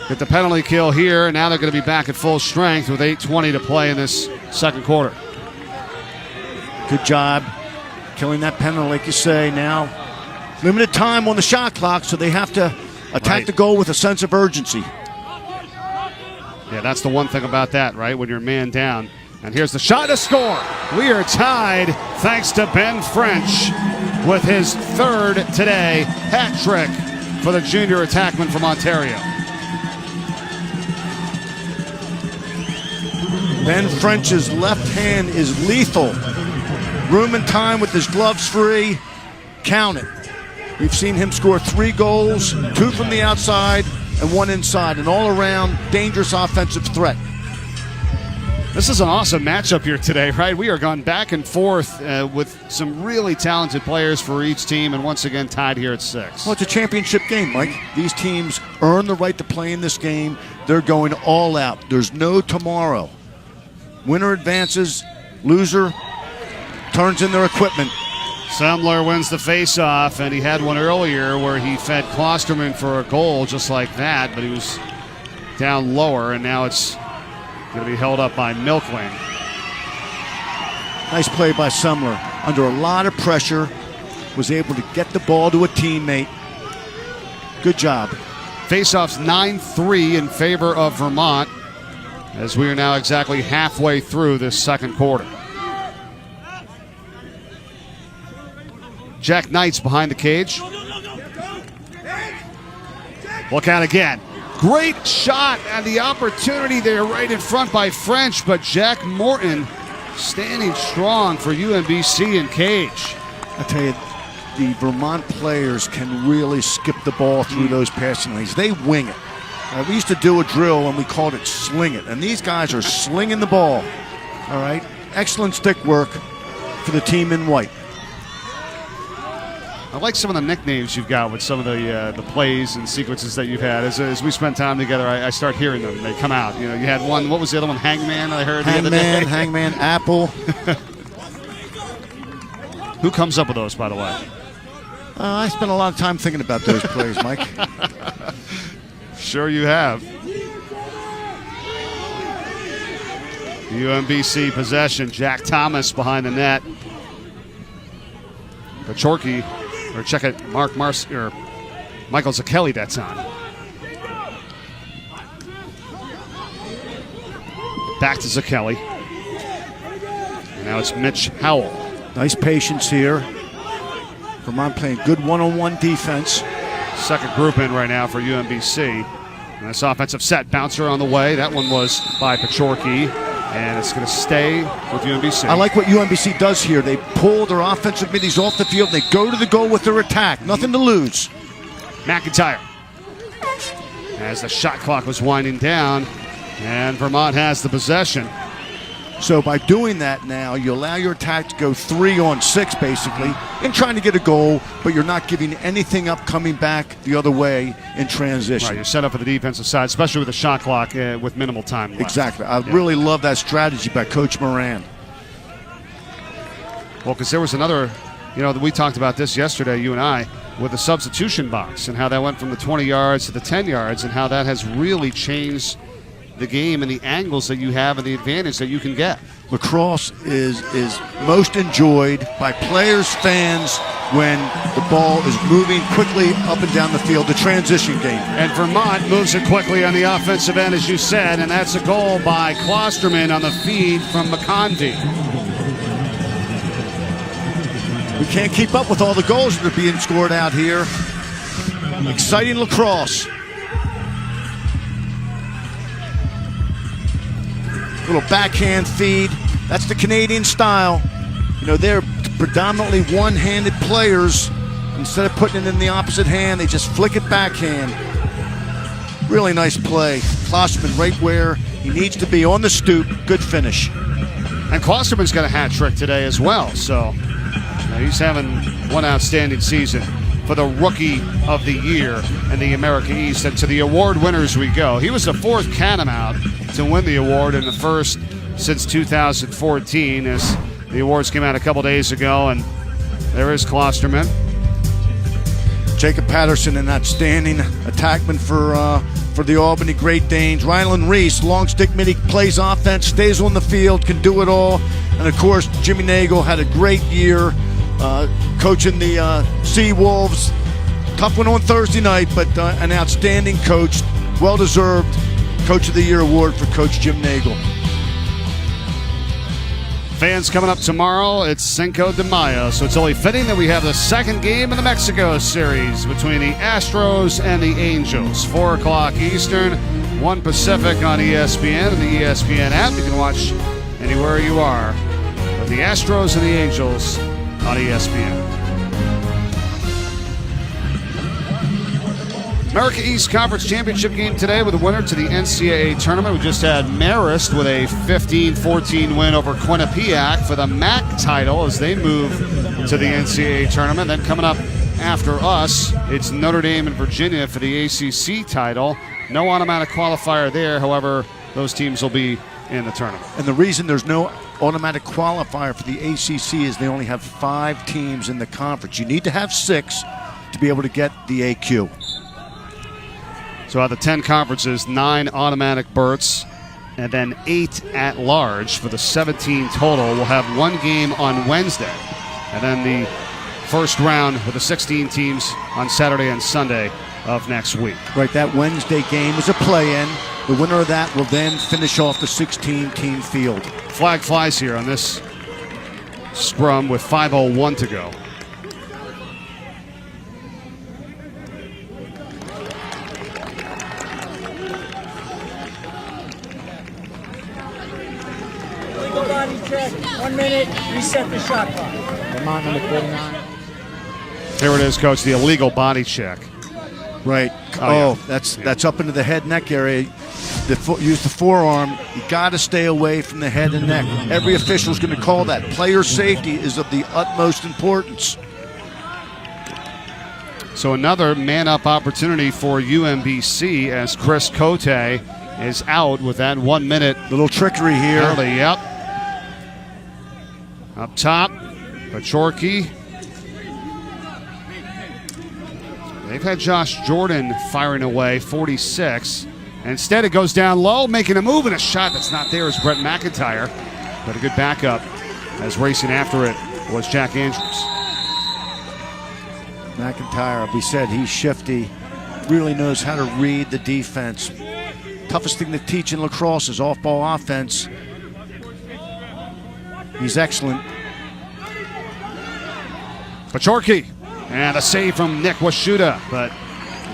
get the penalty kill here, and now they're going to be back at full strength with 8:20 to play in this second quarter. Good job killing that penalty, like you say. Now, limited time on the shot clock, so they have to attack the goal with a sense of urgency. Yeah, that's the one thing about that, right? When you're man down. And here's the shot to score. We are tied thanks to Ben French with his 3rd today. Hat trick for the junior attackman from Ontario. Ben French's left hand is lethal. Room and time with his gloves free. Count it. We've seen him score 3 goals, 2 from the outside and 1 inside. An all-around dangerous offensive threat. This is an awesome matchup here today, right? We are going back and forth with some really talented players for each team, and once again tied here at 6. Well, it's a championship game, Mike. These teams earn the right to play in this game. They're going all out. There's no tomorrow. Winner advances, loser turns in their equipment. Semler wins the face-off, and he had one earlier where he fed Klosterman for a goal just like that, but he was down lower, and now it's going to be held up by Milkling. Nice play by Semler. Under a lot of pressure, was able to get the ball to a teammate. Good job. Face-offs 9-3 in favor of Vermont as we are now exactly halfway through this second quarter. Jack Knight's behind the cage. Look out again. Great shot and the opportunity there right in front by French, but Jack Morton standing strong for UMBC and cage. I tell you, the Vermont players can really skip the ball through those passing lanes. They wing it. We used to do a drill and we called it sling it, and these guys are slinging the ball. All right, excellent stick work for the team in white. I like some of the nicknames you've got with some of the plays and sequences that you've had. As we spend time together, I start hearing them. They come out. You know, you had one. What was the other one? Hangman. I heard the other day. Hangman, Apple. Who comes up with those, by the way? I spent a lot of time thinking about those plays, Mike. Sure you have. UMBC possession. Jack Thomas behind the net. Pachorki, or check it, Michael Zakelli, that's on. Back to Zakelli. And now it's Mitch Howell. Nice patience here. Vermont playing good one-on-one defense. Second group in right now for UMBC. And this offensive set, bouncer on the way. That one was by Pachorki, and it's going to stay with UMBC. I like what UMBC does here. They pull their offensive middies off the field. They go to the goal with their attack. Nothing to lose. McIntyre. As the shot clock was winding down, and Vermont has the possession. So by doing that now, you allow your attack to go 3-on-6 basically in trying to get a goal, but you're not giving anything up coming back the other way in transition. Right, you're set up for the defensive side, especially with the shot clock with minimal time left. Exactly. I really love that strategy by Coach Moran. Well, because there was another, we talked about this yesterday, you and I, with the substitution box and how that went from the 20 yards to the 10 yards and how that has really changed the game and the angles that you have and the advantage that you can get. Lacrosse is most enjoyed by players, fans, when the ball is moving quickly up and down the field, the transition game. And Vermont moves it quickly on the offensive end, as you said, and that's a goal by Klosterman on the feed from McConvey. We can't keep up with all the goals that are being scored out here. Exciting lacrosse. Little backhand feed. That's the Canadian style. They're predominantly one-handed players. Instead of putting it in the opposite hand, they just flick it backhand. Really nice play. Klosterman right where he needs to be, on the stoop. Good finish. And Klosterman's got a hat trick today as well, so he's having one outstanding season for the Rookie of the Year in the America East. And to the award winners we go. He was the fourth Catamount to win the award, and the first since 2014, as the awards came out a couple days ago. And there is Klosterman. Jacob Patterson, an outstanding attackman for the Albany Great Danes. Rylan Reese, long stick midi, plays offense, stays on the field, can do it all. And of course, Jimmy Nagel had a great year coaching the Sea Wolves. Tough one on Thursday night, but an outstanding coach. Well-deserved Coach of the Year award for Coach Jim Nagel. Fans coming up tomorrow, it's Cinco de Mayo, so it's only fitting that we have the second game in the Mexico series between the Astros and the Angels. 4 o'clock Eastern, 1 Pacific on ESPN and the ESPN app. You can watch anywhere you are with the Astros and the Angels on ESPN. America East Conference Championship game today with a winner to the NCAA tournament. We just had Marist with a 15-14 win over Quinnipiac for the MAC title as they move to the NCAA tournament. Then coming up after us, it's Notre Dame and Virginia for the ACC title. No automatic qualifier there. However, those teams will be in the tournament. And the reason there's no automatic qualifier for the ACC is they only have 5 teams in the conference. You need to have 6 to be able to get the AQ. So out of the 10 conferences, 9 automatic berths, and then 8 at large for the 17 total. We'll have 1 game on Wednesday, and then the first round with the 16 teams on Saturday and Sunday of next week. Right, that Wednesday game is a play-in. The winner of that will then finish off the 16-team field. Flag flies here on this scrum with 5:01 to go. minute, reset the shot clock. Vermont number 49. Here it is, Coach, the illegal body check. Right. Oh, yeah. That's up into the head neck area. Use the forearm. You got to stay away from the head and neck. Every official is going to call that. Player safety is of the utmost importance. So another man-up opportunity for UMBC as Chris Cote is out with that 1 minute. Little trickery here. Penalty, yep. Up top, Pachorki. They've had Josh Jordan firing away, 46. Instead, it goes down low, making a move, and a shot that's not there is Brett McIntyre. But a good backup as racing after it was Jack Andrews. McIntyre, we said he's shifty, really knows how to read the defense. Toughest thing to teach in lacrosse is off-ball offense. He's excellent. Pachorki, and a save from Nick Washuta, but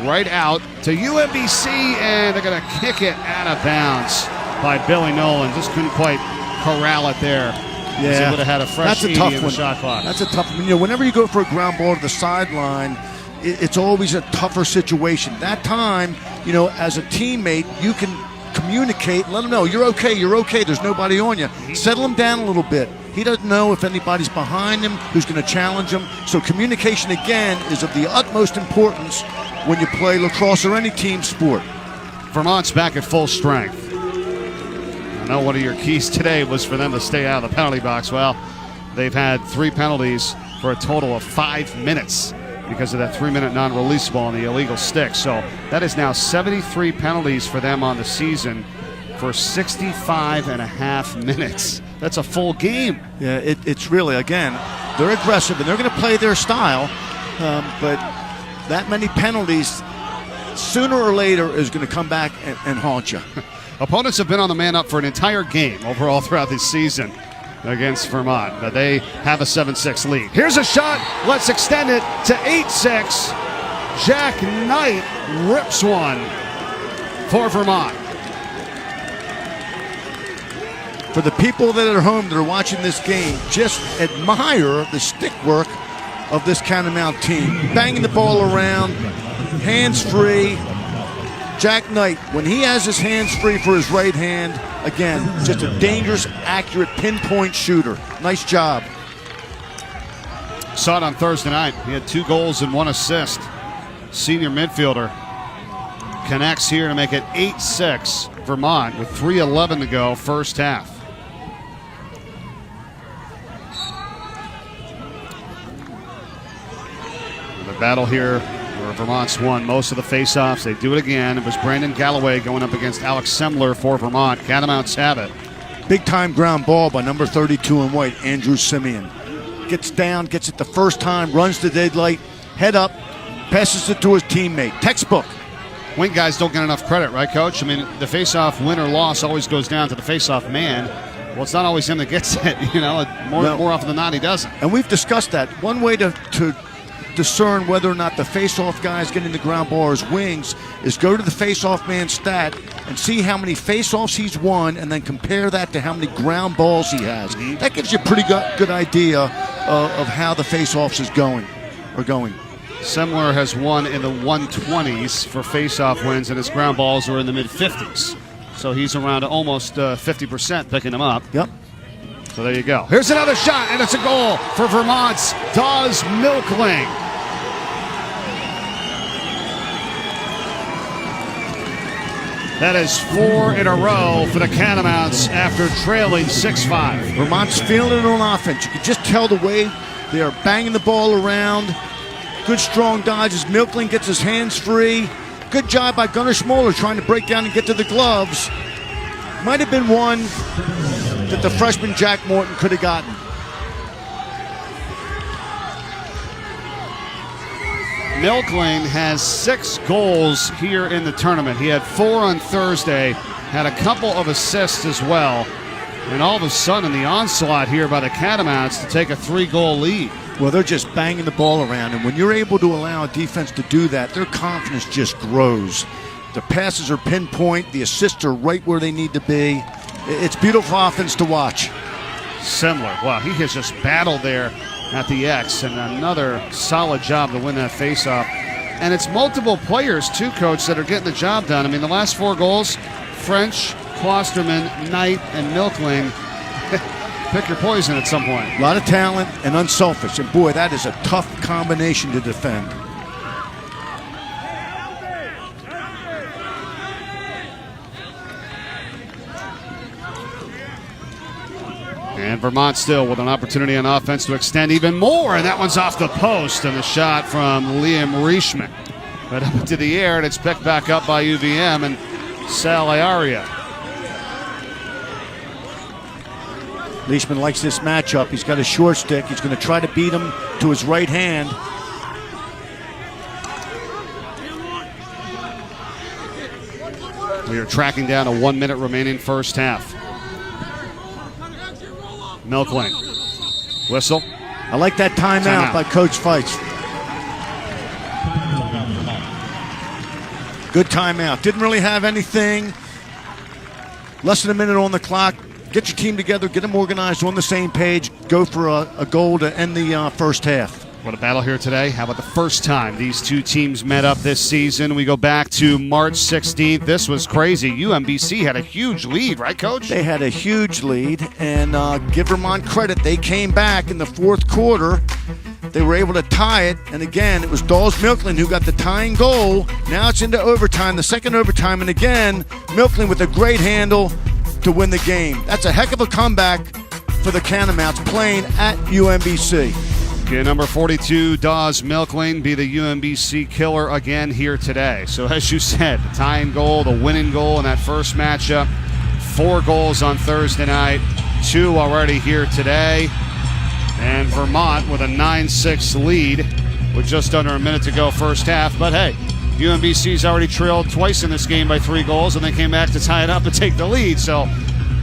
right out to UMBC, and they're going to kick it out of bounds by Billy Nolan. Just couldn't quite corral it there. Yeah, he would have had a fresh that's a tough one. Shot clock. That's a tough one. You know, whenever you go for a ground ball to the sideline, it's always a tougher situation. That time, you know, as a teammate, you can communicate, let him know you're okay, there's nobody on you. Settle him down a little bit. He doesn't know if anybody's behind him, who's going to challenge him. So communication, again, is of the utmost importance when you play lacrosse or any team sport. Vermont's back at full strength. I know one of your keys today was for them to stay out of the penalty box. Well, they've had 3 penalties for a total of 5 minutes because of that 3-minute non-releasable on the illegal stick. So that is now 73 penalties for them on the season for 65.5 minutes. That's a full game. Yeah, it's really, again, they're aggressive and they're going to play their style, but that many penalties, sooner or later, is going to come back and haunt you. Opponents have been on the man up for an entire game overall throughout this season against Vermont, but they have a 7-6 lead. Here's a shot. Let's extend it to 8-6. Jack Knight rips one for Vermont. For the people that are at home that are watching this game, just admire the stick work of this Catamount team. Banging the ball around, hands-free. Jack Knight, when he has his hands free for his right hand, again, just a dangerous, accurate, pinpoint shooter. Nice job. Saw it on Thursday night. He had 2 goals and 1 assist. Senior midfielder connects here to make it 8-6 Vermont with 3:11 to go first half. The battle here where Vermont's won most of the faceoffs. They do it again. It was Brandon Galloway going up against Alex Semler for Vermont. Catamounts have it. Big time ground ball by number 32 in white, Andrew Simeon. Gets down, gets it the first time, runs the deadlight, head up, passes it to his teammate. Textbook. Wing guys don't get enough credit, right, Coach? I mean, the faceoff win or loss always goes down to the faceoff man. Well, it's not always him that gets it, you know. More often than not, he doesn't. And we've discussed that. One way to discern whether or not the face-off guy is getting the ground ball or his wings is go to the face-off man's stat and see how many face-offs he's won and then compare that to how many ground balls he has. That gives you a pretty good idea of how the face-offs is going. Semler has won in the 120s for face-off wins, and his ground balls are in the mid-50s. So he's around almost 50% picking them up. Yep. So there you go. Here's another shot, and it's a goal for Vermont's Dawes Milkling. That is 4 in a row for the Catamounts after trailing 6-5. Vermont's feeling it on offense. You can just tell the way they are banging the ball around. Good strong dodges. Milkling gets his hands free. Good job by Gunnar Schmoller trying to break down and get to the gloves. Might have been one that the freshman Jack Morton could have gotten. Milkling has 6 goals here in the tournament. He had 4 on Thursday, had a couple of assists as well. And all of a sudden, the onslaught here by the Catamounts to take a 3-goal lead. Well, they're just banging the ball around, and when you're able to allow a defense to do that, their confidence just grows. The passes are pinpoint, the assists are right where they need to be. It's beautiful offense to watch. similar. Wow, he has just battled there at the X, and another solid job to win that faceoff. And it's multiple players, too, Coach, that are getting the job done. I mean, the last 4 goals, French, Klosterman, Knight, and Milkling. Pick your poison at some point. A lot of talent and unselfish. And, boy, that is a tough combination to defend. And Vermont still with an opportunity on offense to extend even more. And that one's off the post. And the shot from Liam Reichman. But up into the air, and it's picked back up by UVM and Saliaria. Leishman likes this matchup. He's got a short stick. He's going to try to beat him to his right hand. We are tracking down a 1 minute remaining first half. Milkling. Whistle. I like that timeout by Coach Feitz. Good timeout. Didn't really have anything. Less than a minute on the clock. Get your team together, get them organized on the same page, go for a goal to end the first half. What a battle here today. How about the first time these two teams met up this season? We go back to March 16th. This was crazy. UMBC had a huge lead, right, Coach? They had a huge lead, and give Vermont credit. They came back in the fourth quarter. They were able to tie it, and again, it was Dawes Milkling who got the tying goal. Now it's into overtime, the second overtime, and again, Milkling with a great handle to win the game. That's a heck of a comeback for the Catamounts playing at UMBC. Okay, number 42, Dawes Milkling, be the UMBC killer again here today. So as you said, the tying goal, the winning goal in that first matchup. 4 goals on Thursday night, 2 already here today. And Vermont with a 9-6 lead with just under a minute to go first half. But hey, UMBC's already trailed twice in this game by 3 goals, and they came back to tie it up and take the lead. So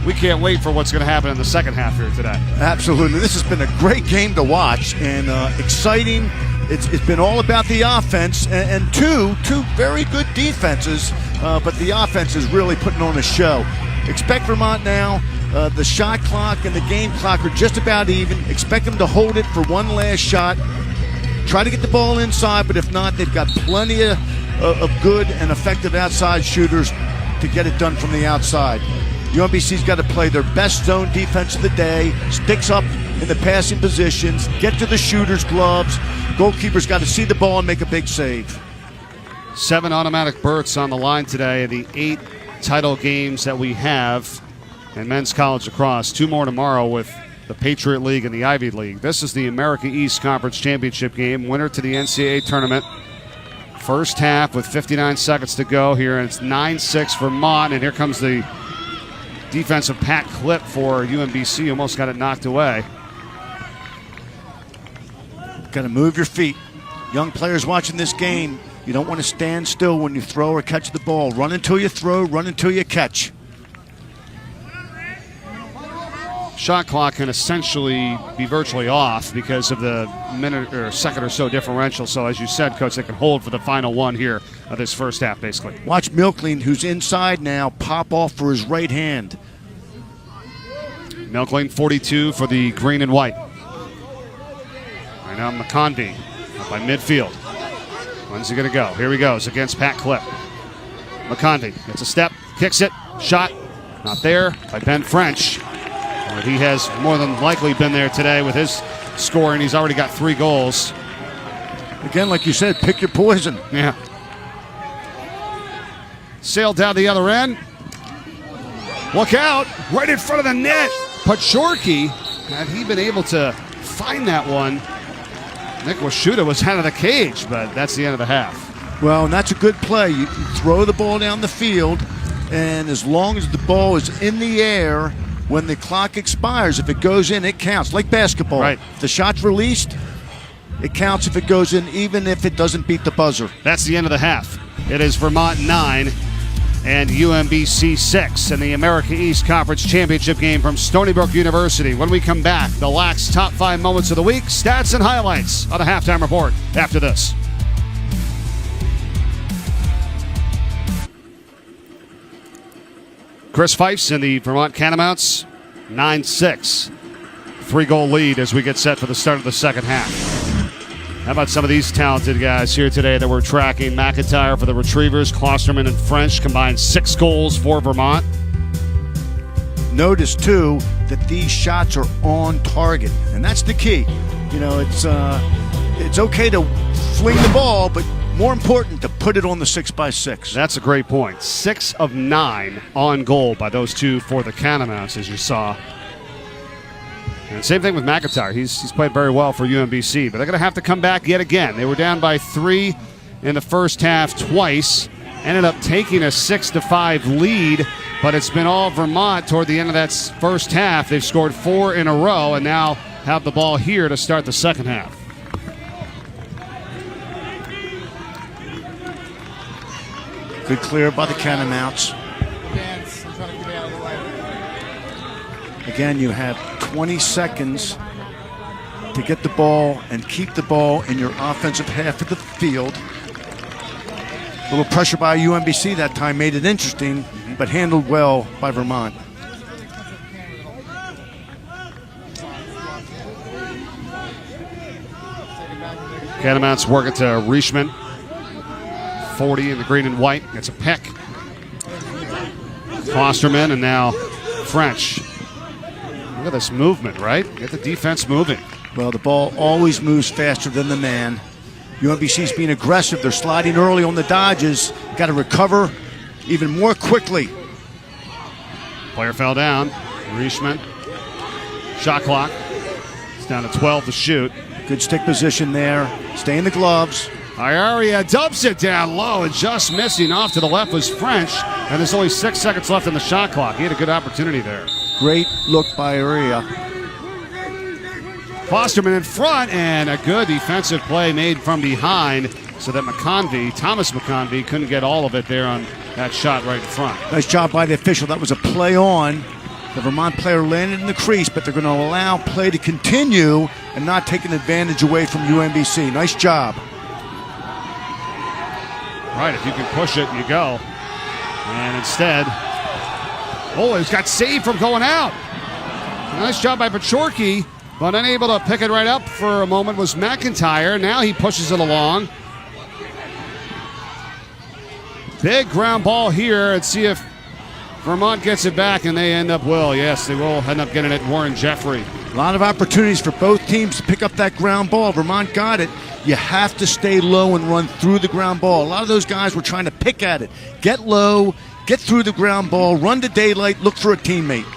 we can't wait for what's going to happen in the second half here today. Absolutely. This has been a great game to watch and exciting. It's been all about the offense and two very good defenses, but the offense is really putting on a show. Expect Vermont now. The shot clock and the game clock are just about even. Expect them to hold it for one last shot. Try to get the ball inside, but if not, they've got plenty of good and effective outside shooters to get it done from the outside. UMBC's got to play their best zone defense of the day, sticks up in the passing positions, get to the shooter's gloves. Goalkeeper's got to see the ball and make a big save. 7 automatic berths on the line today, the 8 title games that we have in men's college lacrosse. 2 more tomorrow with the Patriot League and the Ivy League. This is the America East Conference Championship game, winner to the NCAA tournament. First half with 59 seconds to go here, and it's 9-6 Vermont, and here comes the defensive Pat Clip for UMBC. Almost got it knocked away. Got to move your feet. Young players watching this game, you don't want to stand still when you throw or catch the ball. Run until you throw, run until you catch. Shot clock can essentially be virtually off because of the minute or second or so differential. So as you said, Coach, they can hold for the final one here of this first half, basically. Watch Milkling, who's inside now, pop off for his right hand. Milkling, 42 for the green and white. Right now McConvey up by midfield. When's he going to go? Here he goes against Pat Clip. McConvey gets a step, kicks it, shot, not there by Ben French. He has more than likely been there today with his scoring. He's already got 3 goals. Again, like you said, pick your poison. Yeah. Sailed down the other end. Look out, right in front of the net. Pachorki, had he been able to find that one, Nick Washuta was out of the cage, but that's the end of the half. Well, and that's a good play. You throw the ball down the field, and as long as the ball is in the air, when the clock expires, if it goes in, it counts, like basketball. Right. If the shot's released, it counts if it goes in, even if it doesn't beat the buzzer. That's the end of the half. It is Vermont 9 and UMBC 6 in the America East Conference Championship game from Stony Brook University. When we come back, the Lax top 5 moments of the week, stats and highlights on the halftime report after this. Chris Fifes and the Vermont Catamounts, 9-6. 3-goal lead as we get set for the start of the second half. How about some of these talented guys here today that we're tracking? McIntyre for the Retrievers, Klosterman and French combined 6 goals for Vermont. Notice, too, that these shots are on target, and that's the key. You know, it's okay to fling the ball, but more important to put it on the 6x6. That's a great point. 6 of 9 on goal by those two for the Catamounts, as you saw. And same thing with McIntyre. He's played very well for UMBC, but they're going to have to come back yet again. They were down by 3 in the first half twice, ended up taking a 6-5 lead, but it's been all Vermont toward the end of that first half. They've scored 4 in a row and now have the ball here to start the second half. Good clear by the Catamounts. Again, you have 20 seconds to get the ball and keep the ball in your offensive half of the field. A little pressure by UMBC that time made it interesting, but handled well by Vermont. Catamounts work it to Riechman. 40 in the green and white. It's a peck. Klosterman and now French. Look at this movement, right? Get the defense moving. Well, the ball always moves faster than the man. UMBC's being aggressive. They're sliding early on the dodges. Got to recover even more quickly. Player fell down. Riechman. Shot clock. It's down to 12 to shoot. Good stick position there. Stay in the gloves. Iaria dumps it down low and just missing. Off to the left was French, and there's only 6 seconds left in the shot clock. He had a good opportunity there. Great look by Iaria. Klosterman in front, and a good defensive play made from behind so that Thomas McConvey, couldn't get all of it there on that shot right in front. Nice job by the official. That was a play on. The Vermont player landed in the crease, but they're going to allow play to continue and not take an advantage away from UMBC. Nice job. Right, if you can push it, you go. And instead, he's got saved from going out. Nice job by Pachorki, but unable to pick it right up for a moment was McIntyre. Now he pushes it along. Big ground ball here, and see if Vermont gets it back, and they end up yes, they will end up getting it. Warren Jeffrey. A lot of opportunities for both teams to pick up that ground ball. Vermont got it. You have to stay low and run through the ground ball. A lot of those guys were trying to pick at it. Get low, get through the ground ball, run to daylight, look for a teammate.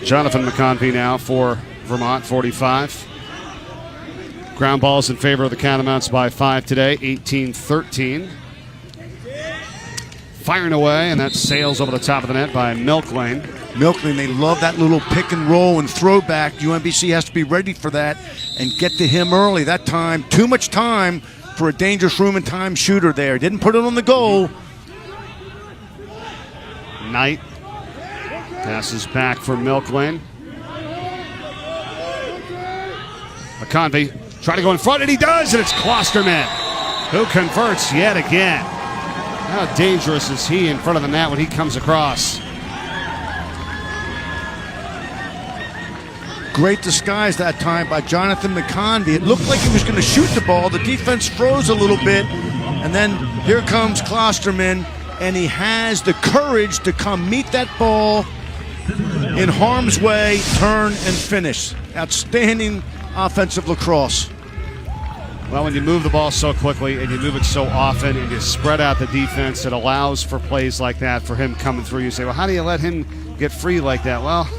Jonathan McConvey now for Vermont, 45. Ground balls in favor of the Catamounts by 5 today, 18-13. Firing away, and that sails over the top of the net by Milklane. Milklane, they love that little pick and roll and throwback. UMBC has to be ready for that and get to him early. That time, too much time for a dangerous room and time shooter there. Didn't put it on the goal. Knight passes back for Milklane. McConvey try to go in front, and he does, and it's Klosterman who converts yet again. How dangerous is he in front of the net when he comes across? Great disguise that time by Jonathan McConvey. It looked like he was going to shoot the ball. The defense froze a little bit, and then here comes Klosterman, and he has the courage to come meet that ball in harm's way, turn, and finish. Outstanding offensive lacrosse. Well, when you move the ball so quickly and you move it so often and you spread out the defense, it allows for plays like that for him coming through. You say, well, how do you let him get free like that? Well,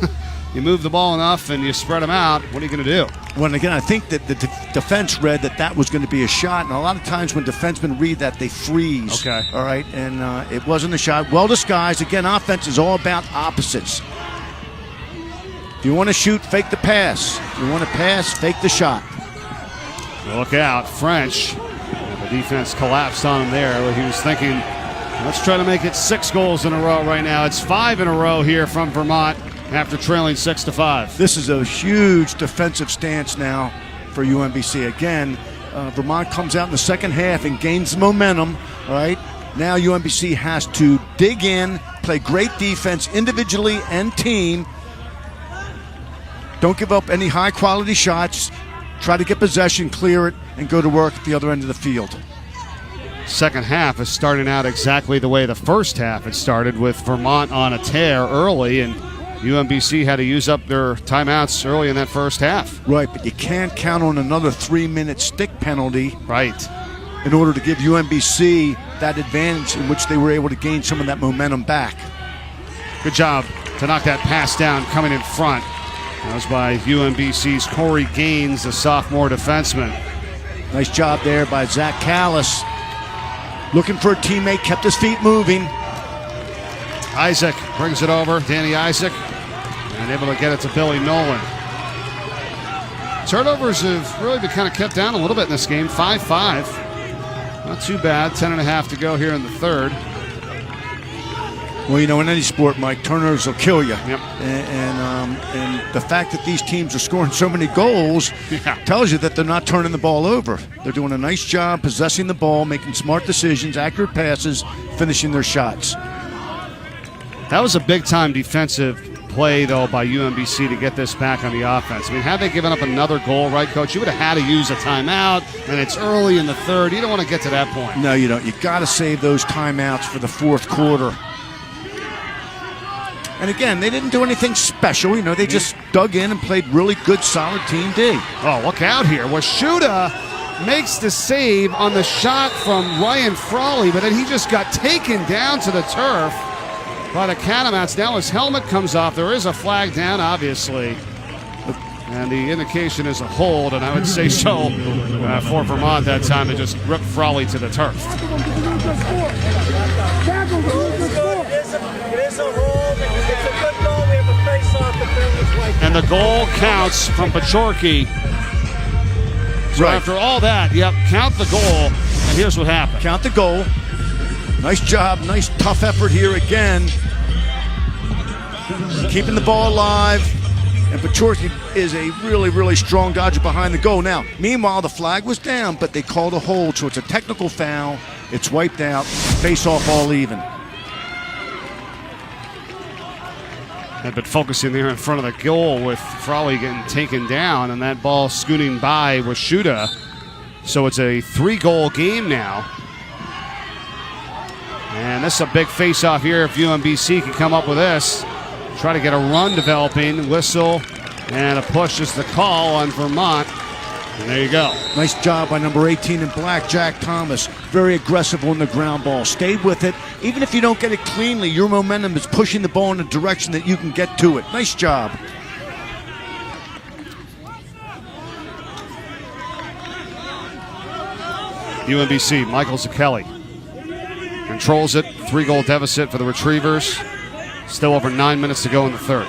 you move the ball enough and you spread him out. What are you going to do? Well, and again, I think that the defense read that was going to be a shot, and a lot of times when defensemen read that, they freeze. Okay. All right, and it wasn't a shot. Well disguised. Again, offense is all about opposites. If you want to shoot, fake the pass. If you want to pass, fake the shot. Look out, French. The defense collapsed on him there. He was thinking, let's try to make it 6 goals in a row right now. It's 5 in a row here from Vermont after trailing 6-5. This is a huge defensive stance now for UMBC. Again, Vermont comes out in the second half and gains momentum. All right, now UMBC has to dig in, play great defense individually and team. Don't give up any high-quality shots. Try to get possession, clear it, and go to work at the other end of the field. Second half is starting out exactly the way the first half had started, with Vermont on a tear early, and UMBC had to use up their timeouts early in that first half. Right, but you can't count on another 3-minute stick penalty. Right. In order to give UMBC that advantage in which they were able to gain some of that momentum back. Good job to knock that pass down coming in front. That was by UMBC's Corey Gaines, the sophomore defenseman. Nice job there by Zach Callis. Looking for a teammate, kept his feet moving. Isaac brings it over, Danny Isaac, and able to get it to Billy Nolan. Turnovers have really been kind of kept down a little bit in this game, 5-5. Not too bad, 10.5 to go here in the third. Well, you know, in any sport, Mike, turnovers will kill you. Yep. And the fact that these teams are scoring so many goals tells you that they're not turning the ball over. They're doing a nice job possessing the ball, making smart decisions, accurate passes, finishing their shots. That was a big-time defensive play, though, by UMBC to get this back on the offense. I mean, had they given up another goal, right, Coach, you would have had to use a timeout, and it's early in the third. You don't want to get to that point. No, you don't. You got to save those timeouts for the fourth quarter. And again, they didn't do anything special. You know, they just dug in and played really good, solid Team D. Oh, look out here. Washuda makes the save on the shot from Ryan Frawley, but then he just got taken down to the turf by the Catamounts. Now his helmet comes off. There is a flag down, obviously. And the indication is a hold, and I would say so for Vermont that time. They just ripped Frawley to the turf. And the goal counts from Pachorki. So after all that, count the goal, and here's what happened. Count the goal. Nice job, nice tough effort here again. Keeping the ball alive. And Pachorki is a really, really strong dodger behind the goal. Now, meanwhile, the flag was down, but they called a hold, so it's a technical foul. It's wiped out. Face off all even. Had been focusing there in front of the goal with Frawley getting taken down, and that ball scooting by Washuda. So it's a 3-goal game now. And this is a big face-off here if UMBC can come up with this. Try to get a run developing, whistle, and a push is the call on Vermont. And there you go. Nice job by number 18 in black, Jack Thomas. Very aggressive on the ground ball. Stayed with it. Even if you don't get it cleanly, your momentum is pushing the ball in a direction that you can get to it. Nice job. UMBC, Michael Zucchelli controls it. 3-goal deficit for the Retrievers. Still over 9 minutes to go in the third.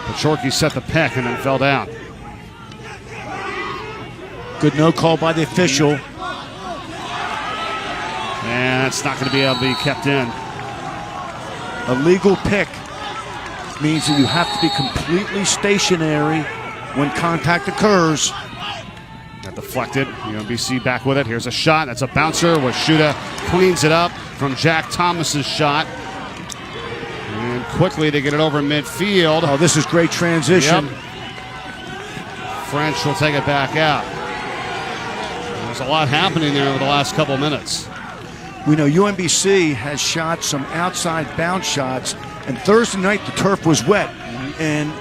Pachorki set the peck and then fell down. Good no call by the official. And it's not going to be able to be kept in. A legal pick means that you have to be completely stationary when contact occurs. That deflected. UMBC back with it. Here's a shot. That's a bouncer. Washuda cleans it up from Jack Thomas's shot. And quickly they get it over midfield. Oh, this is great transition. Yep. French will take it back out. There's a lot happening there over the last couple minutes. We know UMBC has shot some outside bounce shots, and Thursday night the turf was wet. And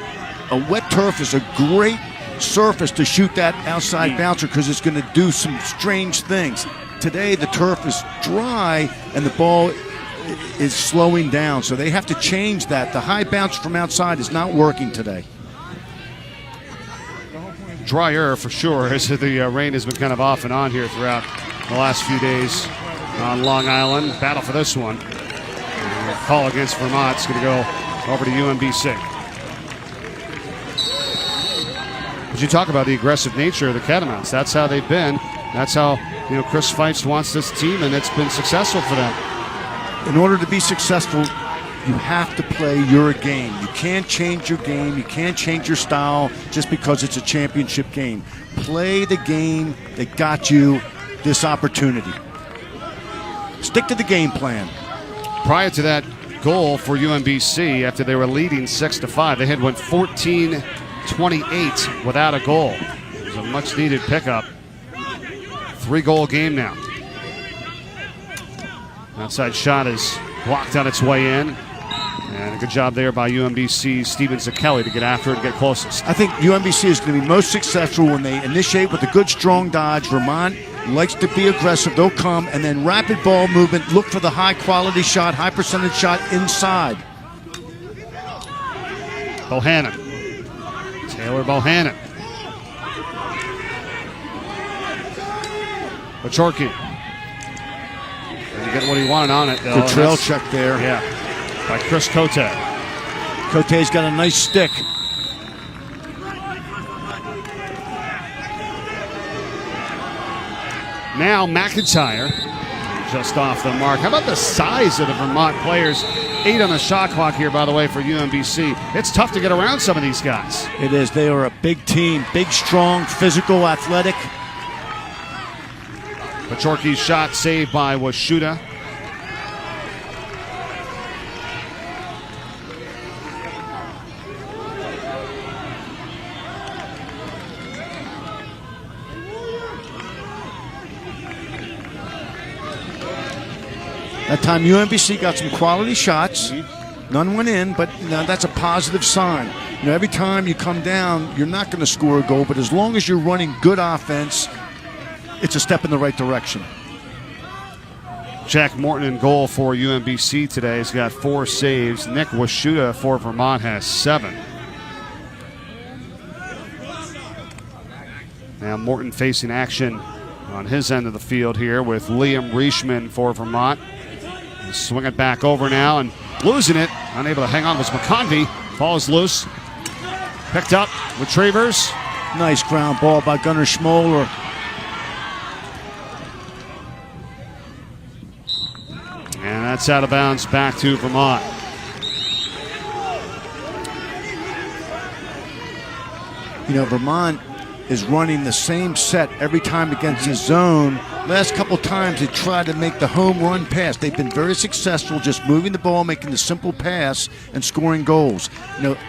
a wet turf is a great surface to shoot that outside bouncer because it's going to do some strange things. Today the turf is dry and the ball is slowing down, so they have to change that. The high bounce from outside is not working today. Drier for sure, as the rain has been kind of off and on here throughout the last few days on Long Island. Battle for this one. And the call against Vermont is going to go over to UMBC. But you talk about the aggressive nature of the Catamounts. That's how they've been. That's how Chris Feist wants this team, and it's been successful for them. In order to be successful, you have to play your game. You can't change your game. You can't change your style just because it's a championship game. Play the game that got you this opportunity. Stick to the game plan. prior to that goal for UMBC, after they were leading 6-5, they had went 14-28 without a goal. It was a much-needed pickup. 3-goal game now. Outside shot is blocked on its way in. And a good job there by UMBC's Steven Zakelli to get after it and get closest. I think UMBC is going to be most successful when they initiate with a good, strong dodge. Vermont likes to be aggressive. They'll come, and then rapid ball movement. Look for the high-quality shot, high-percentage shot inside. Bohannon. Taylor Bohannon. Bachorky. Didn't get what he wanted on it, though. Good trail check there. Yeah. By Chris Cote. Cote's got a nice stick. Now McIntyre just off the mark. How about the size of the Vermont players? 8 on the shot clock here, by the way, for UMBC. It's tough to get around some of these guys. It is. They are a big team. Big, strong, physical, athletic. Bachorky's shot saved by Washuda. That time UMBC got some quality shots. None went in, but that's a positive sign. Every time you come down, you're not going to score a goal, but as long as you're running good offense, it's a step in the right direction. Jack Morton in goal for UMBC today. He's got 4 saves. Nick Washuda for Vermont has 7. Now Morton facing action on his end of the field here with Liam Reishman for Vermont. He's swinging back over now and losing it. Unable to hang on was McConvey. Ball is loose. Picked up. Retrievers. Nice ground ball by Gunnar Schmoller. And that's out of bounds back to Vermont. Vermont is running the same set every time against the zone. Last couple times they tried to make the home run pass. They've been very successful just moving the ball, making the simple pass, and scoring goals.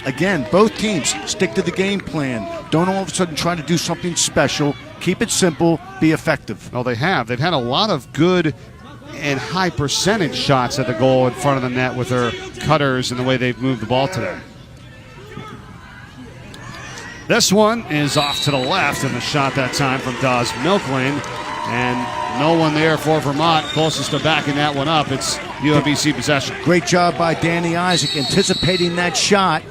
Again, both teams stick to the game plan. Don't all of a sudden try to do something special. Keep it simple, be effective. Well, they have. They've had a lot of good and high percentage shots at the goal in front of the net with their cutters and the way they've moved the ball today. This one is off to the left, and the shot that time from Dawes Milkling. And no one there for Vermont. Closest to backing that one up, it's UMBC possession. Great job by Danny Isaac anticipating that shot.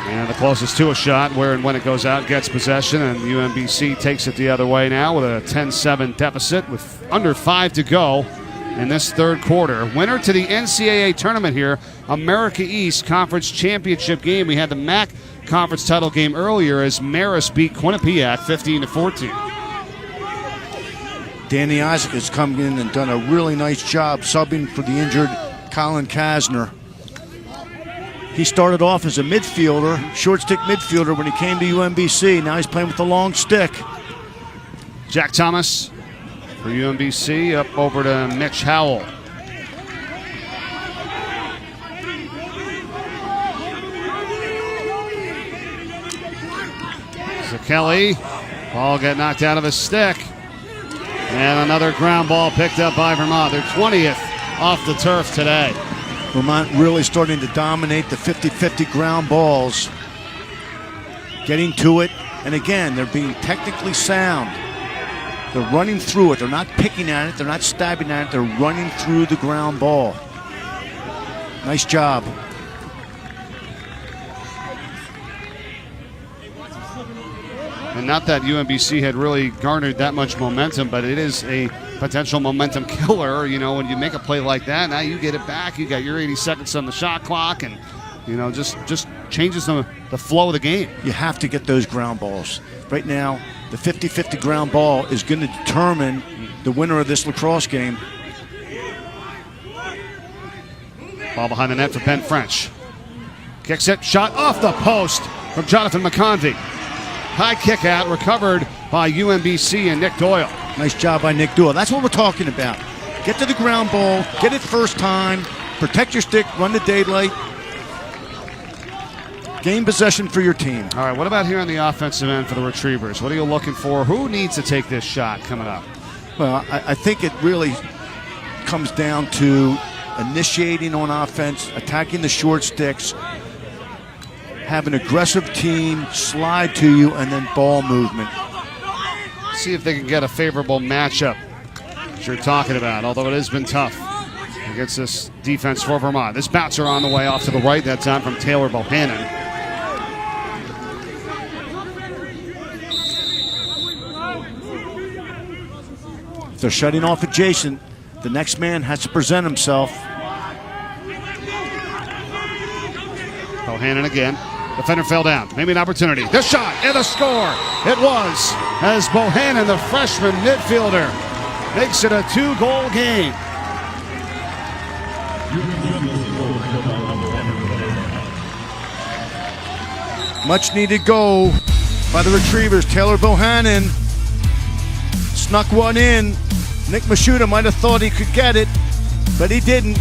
And the closest to a shot, where and when it goes out, gets possession, and UMBC takes it the other way now with a 10-7 deficit with under 5 to go in this third quarter. Winner to the NCAA tournament here, America East Conference Championship game. We had the MAC Conference title game earlier as Marist beat Quinnipiac 15-14. Danny Isaac has come in and done a really nice job subbing for the injured Colin Kasner. He started off as a midfielder, short stick midfielder when he came to UMBC. Now he's playing with the long stick. Jack Thomas for UMBC up over to Mitch Howell. Kelly, ball got knocked out of his stick. And another ground ball picked up by Vermont. Their 20th off the turf today. Vermont really starting to dominate the 50-50 ground balls. Getting to it. And again, they're being technically sound. They're running through it. They're not picking at it. They're not stabbing at it. They're running through the ground ball. Nice job. And not that UMBC had really garnered that much momentum, but it is a potential momentum killer. When you make a play like that, now you get it back. You got your 80 seconds on the shot clock, and just changes the flow of the game. You have to get those ground balls. Right now, the 50-50 ground ball is going to determine the winner of this lacrosse game. Ball behind the net for Ben French. Kicks it, shot off the post from Jonathan McConvey. High kick out, recovered by UMBC and Nick Doyle. Nice job by Nick Doyle. That's what we're talking about. Get to the ground ball, get it first time, protect your stick, run the daylight, gain possession for your team. All right, what about here on the offensive end for the Retrievers? What are you looking for? Who needs to take this shot coming up? Well, I think it really comes down to initiating on offense, attacking the short sticks, have an aggressive team, slide to you, and then ball movement. See if they can get a favorable matchup that you're talking about, although it has been tough against this defense for Vermont. This bouncer on the way off to the right, that time from Taylor Bohannon. If they're shutting off adjacent, the next man has to present himself. Bohannon again. Defender fell down. Maybe an opportunity. The shot and the score. It was as Bohannon, the freshman midfielder, makes it a 2-goal game. Much needed goal by the Retrievers. Taylor Bohannon snuck one in. Nick Mashuda might have thought he could get it, but he didn't.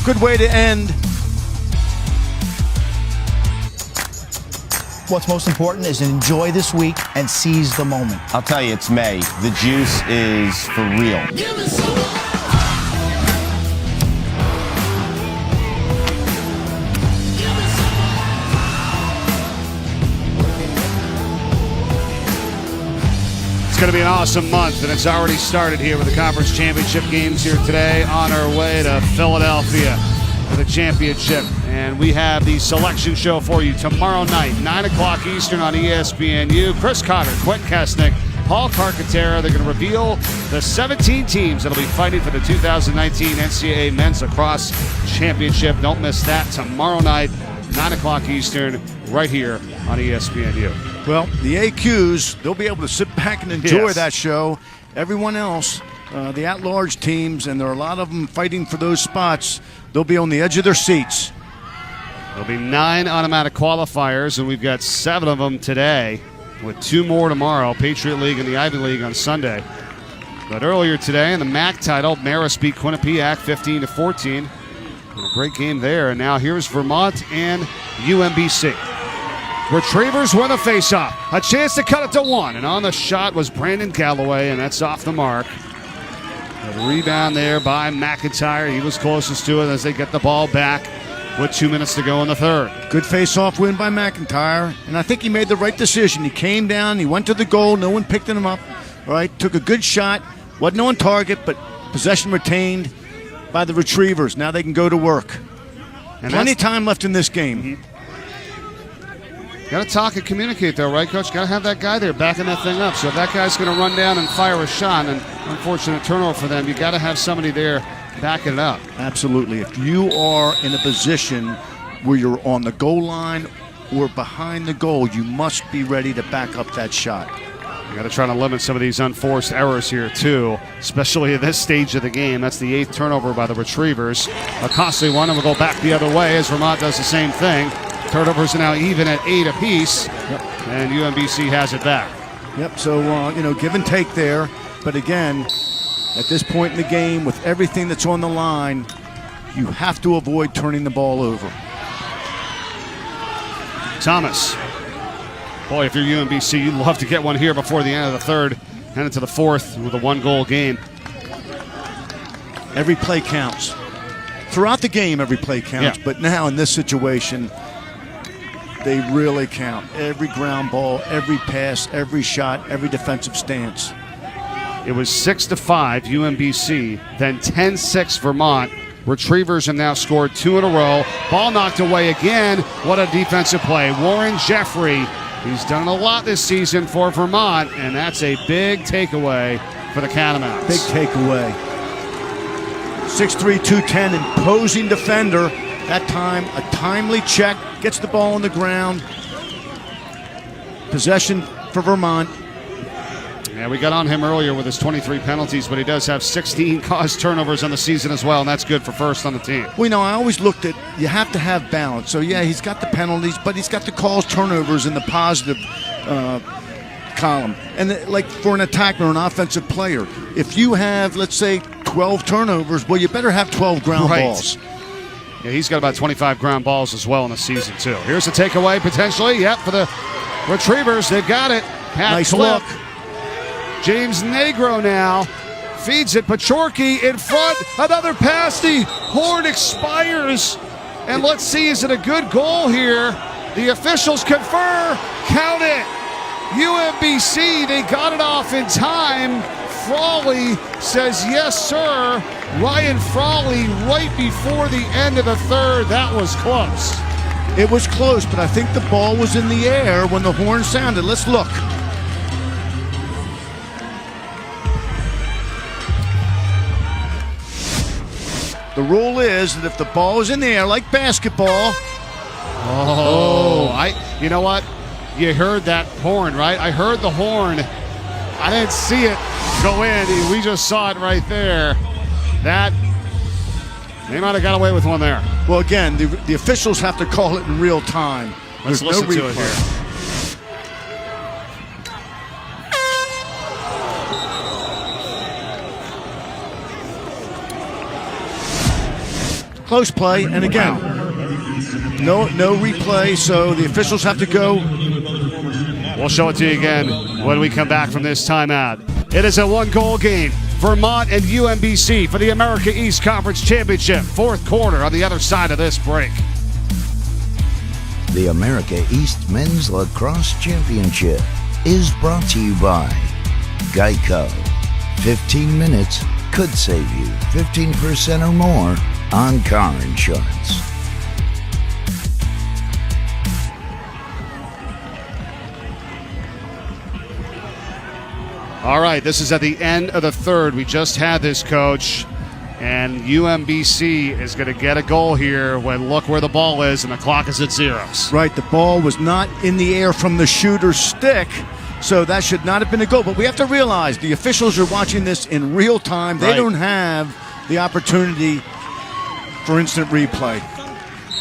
Good way to end. What's most important is enjoy this week and seize the moment. I'll tell you, it's May. The juice is for real. It's going to be an awesome month, and it's already started here with the conference championship games here today on our way to Philadelphia for the championship. And we have the selection show for you tomorrow night, 9 o'clock Eastern on ESPNU. Chris Cotter, Quint Kesnick, Paul Carcaterra. They're going to reveal the 17 teams that will be fighting for the 2019 NCAA Men's Lacrosse Championship. Don't miss that tomorrow night, 9 o'clock Eastern, right here on ESPNU. Well, the AQs, they'll be able to sit back and enjoy Yes. that show. Everyone else, the at-large teams, and there are a lot of them fighting for those spots, they'll be on the edge of their seats. There'll be 9 automatic qualifiers, and we've got 7 of them today, with 2 more tomorrow, Patriot League and the Ivy League on Sunday. But earlier today in the MAC title, Marist beat Quinnipiac 15-14. A great game there, and now here's Vermont and UMBC. Retrievers win the faceoff. A chance to cut it to 1, and on the shot was Brandon Galloway, and that's off the mark. A rebound there by McIntyre. He was closest to it as they get the ball back with 2 minutes to go in the third. Good face-off win by McIntyre, and I think he made the right decision. He came down, he went to the goal, no one picked him up, right? Took a good shot, wasn't on target, but possession retained by the Retrievers. Now they can go to work. And Plenty of time left in this game. Got to talk and communicate, though, right, Coach? Got to have that guy there backing that thing up. So if that guy's going to run down and fire a shot, and unfortunate turnover for them, you got to have somebody there backing it up. Absolutely. If you are in a position where you're on the goal line or behind the goal, you must be ready to back up that shot. You got to try to limit some of these unforced errors here, too, especially at this stage of the game. That's the 8th turnover by the Retrievers. A costly one, and we'll go back the other way as Vermont does the same thing. Turnovers are now even at 8 apiece, and UMBC has it back. Yep, so, give and take there. But again, at this point in the game, with everything that's on the line, you have to avoid turning the ball over. Thomas. Boy, if you're UMBC, you'd love to get one here before the end of the third, head into the fourth with a 1-goal game. Every play counts. Throughout the game, every play counts, but now in this situation, they really count. Every ground ball, every pass, every shot, every defensive stance. It was 6-5 UMBC, then 10-6 Vermont. Retrievers have now scored 2 in a row. Ball knocked away again. What a defensive play. Warren Jeffrey, he's done a lot this season for Vermont, and that's a big takeaway for the Catamounts. Big takeaway. 6'3", 210, imposing defender. That time, a timely check, gets the ball on the ground. Possession for Vermont. Yeah, we got on him earlier with his 23 penalties, but he does have 16 caused turnovers on the season as well, and that's good for first on the team. Well, I always looked at, you have to have balance. So, yeah, he's got the penalties, but he's got the calls, turnovers, and the positive column. And like for an attacker or an offensive player, if you have, let's say, 12 turnovers, well, you better have 12 ground balls. Yeah, he's got about 25 ground balls as well in the season, too. Here's a takeaway, potentially. Yep, for the Retrievers. They've got it. Nice look. James Negro now feeds it. Pachorki in front. Another pass. The horn expires. And let's see, is it a good goal here? The officials confer. Count it. UMBC, they got it off in time. Frawley says, yes, sir. Ryan Frawley right before the end of the third. That was close. It was close, but I think the ball was in the air when the horn sounded. Let's look. The rule is that if the ball is in the air, like basketball. You know what? You heard that horn, right? I heard the horn. I didn't see it go in. We just saw it right there. They might have got away with one there. Well, again, the officials have to call it in real time. Let's listen to it here. Close play, and again, no replay, so the officials have to go. We'll show it to you again when we come back from this timeout. It is a one-goal game. Vermont and UMBC for the America East Conference Championship. Fourth quarter on the other side of this break. The America East Men's Lacrosse Championship is brought to you by Geico. 15 minutes could save you 15% or more on car insurance. All right, this is at the end of the third. We just had this, Coach, and UMBC is going to get a goal here when look where the ball is and the clock is at zeros. Right, the ball was not in the air from the shooter's stick, so that should not have been a goal. But we have to realize the officials are watching this in real time. They don't have the opportunity for instant replay.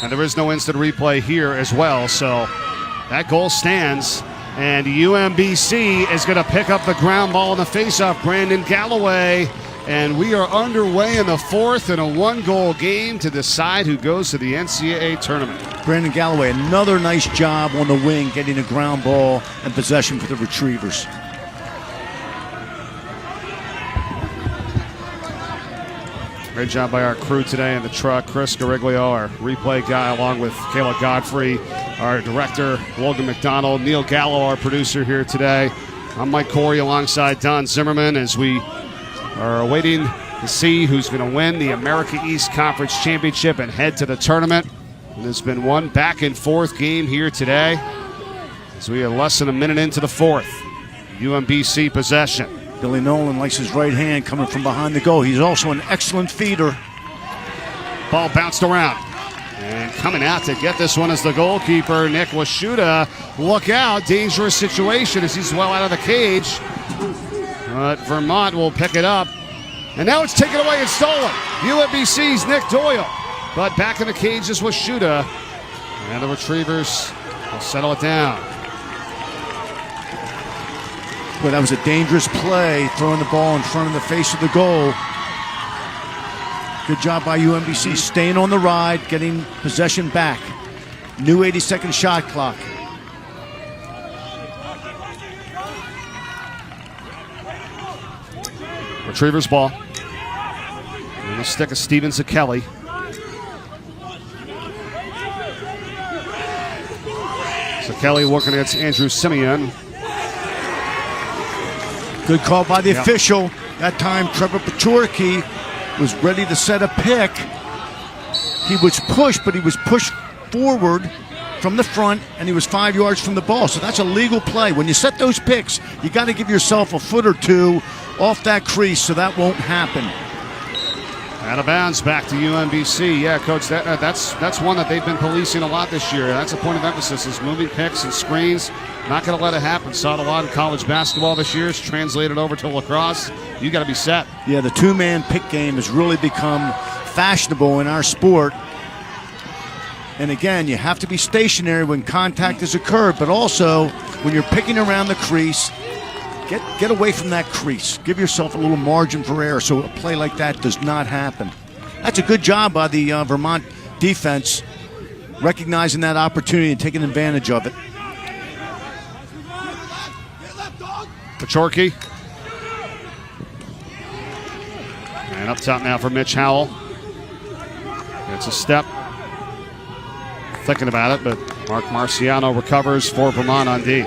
And there is no instant replay here as well, so that goal stands. And UMBC is going to pick up the ground ball in the faceoff. Brandon Galloway. And we are underway in the fourth in a one-goal game to decide who goes to the NCAA tournament. Brandon Galloway, another nice job on the wing, getting a ground ball and possession for the Retrievers. Great job by our crew today in the truck. Chris Gariglio, our replay guy, along with Kayla Godfrey, our director, Logan McDonald, Neil Gallo, our producer here today. I'm Mike Corey alongside Don Zimmerman as we are waiting to see who's going to win the America East Conference Championship and head to the tournament. And there's been one back and forth game here today as we are less than a minute into the fourth. UMBC possession. Billy Nolan likes his right hand coming from behind the goal. He's also an excellent feeder. Ball bounced around. And coming out to get this one is the goalkeeper, Nick Washuta. Look out, dangerous situation as he's well out of the cage. But Vermont will pick it up. And now it's taken away and stolen. UMBC's Nick Doyle. But back in the cage is Washuta. And the Retrievers will settle it down. But that was a dangerous play, throwing the ball in front of the face of the goal. Good job by UMBC, staying on the ride, getting possession back. New 80-second shot clock. Retrievers ball. And the stick of Steven Kelly. Kelly working against Andrew Simeon. Good call by the official. That time, Trevor Pachorki was ready to set a pick. He was pushed, but he was pushed forward from the front, and he was 5 yards from the ball. So that's a legal play. When you set those picks, you got to give yourself a foot or two off that crease so that won't happen. Out of bounds, back to UMBC. Yeah, Coach, that's one that they've been policing a lot this year. That's a point of emphasis, is moving picks and screens. Not going to let it happen. Saw it a lot in college basketball this year. It's translated over to lacrosse. You got to be set. Yeah, the two-man pick game has really become fashionable in our sport. And again, you have to be stationary when contact has occurred, but also when you're picking around the crease, get away from that crease. Give yourself a little margin for error so a play like that does not happen. That's a good job by the Vermont defense, recognizing that opportunity and taking advantage of it. Pachorky. And up top now for Mitch Howell. It's a step. Thinking about it, but Mark Marciano recovers for Vermont on D.